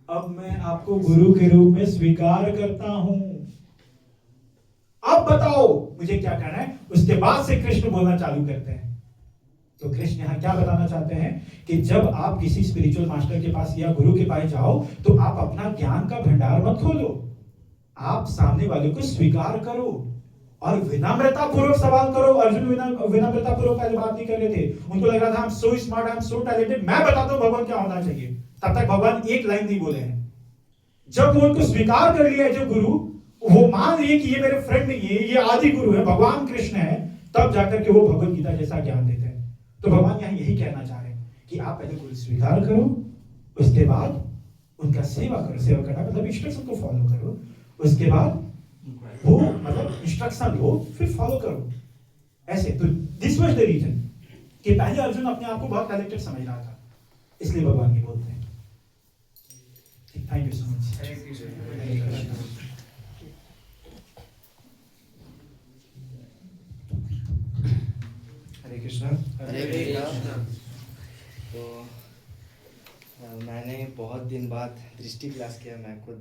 अब मैं आपको गुरु के रूप में स्वीकार करता हूं, अब बताओ मुझे क्या करना है। उसके बाद से कृष्ण बोलना चालू करते हैं। तो कृष्ण यहाँ क्या बताना चाहते हैं कि जब आप किसी स्पिरिचुअल मास्टर के पास या गुरु के पास जाओ तो आप अपना ज्ञान का भंडार मत खोलो, आप सामने वाले को स्वीकार करो और विनम्रता पूर्वक सवाल करो। अर्जुन विनम्रता पूर्वक पहले बात नहीं कर रहे थे, उनको लग रहा था I am so smart, I am so talented, मैं बताता हूं भगवान क्या होना चाहिए। तब तक भगवान एक लाइन नहीं बोले हैं। जब वो उनको स्वीकार कर लिया है जो गुरु, वो मान लिए कि ये मेरे फ्रेंड नहीं है, ये आदि गुरु है, भगवान कृष्ण है, तब जाकर के वो भगवत गीता जैसा ज्ञान देते हैं। तो भगवान यहाँ यही कहना चाह रहे हैं कि आप पहले गुरु स्वीकार करो, उसके बाद उनका सेवा करो। सेवा करना मतलब इंस्ट्रक्शन को फॉलो करो, उसके बाद वो मतलब इंस्ट्रक्शन लो, फिर फॉलो करो। ऐसे तो दिस वाज द रीजन कि पहले अर्जुन अपने आप को बहुत टैलेंटेड समझ रहा था, इसलिए भगवान ये बोलते हैं। Thank you so much. Hare Krishna. Hare Krishna. Hare Krishna. तो मैंने बहुत दिन बाद दृष्टि क्लास किया, मैं खुद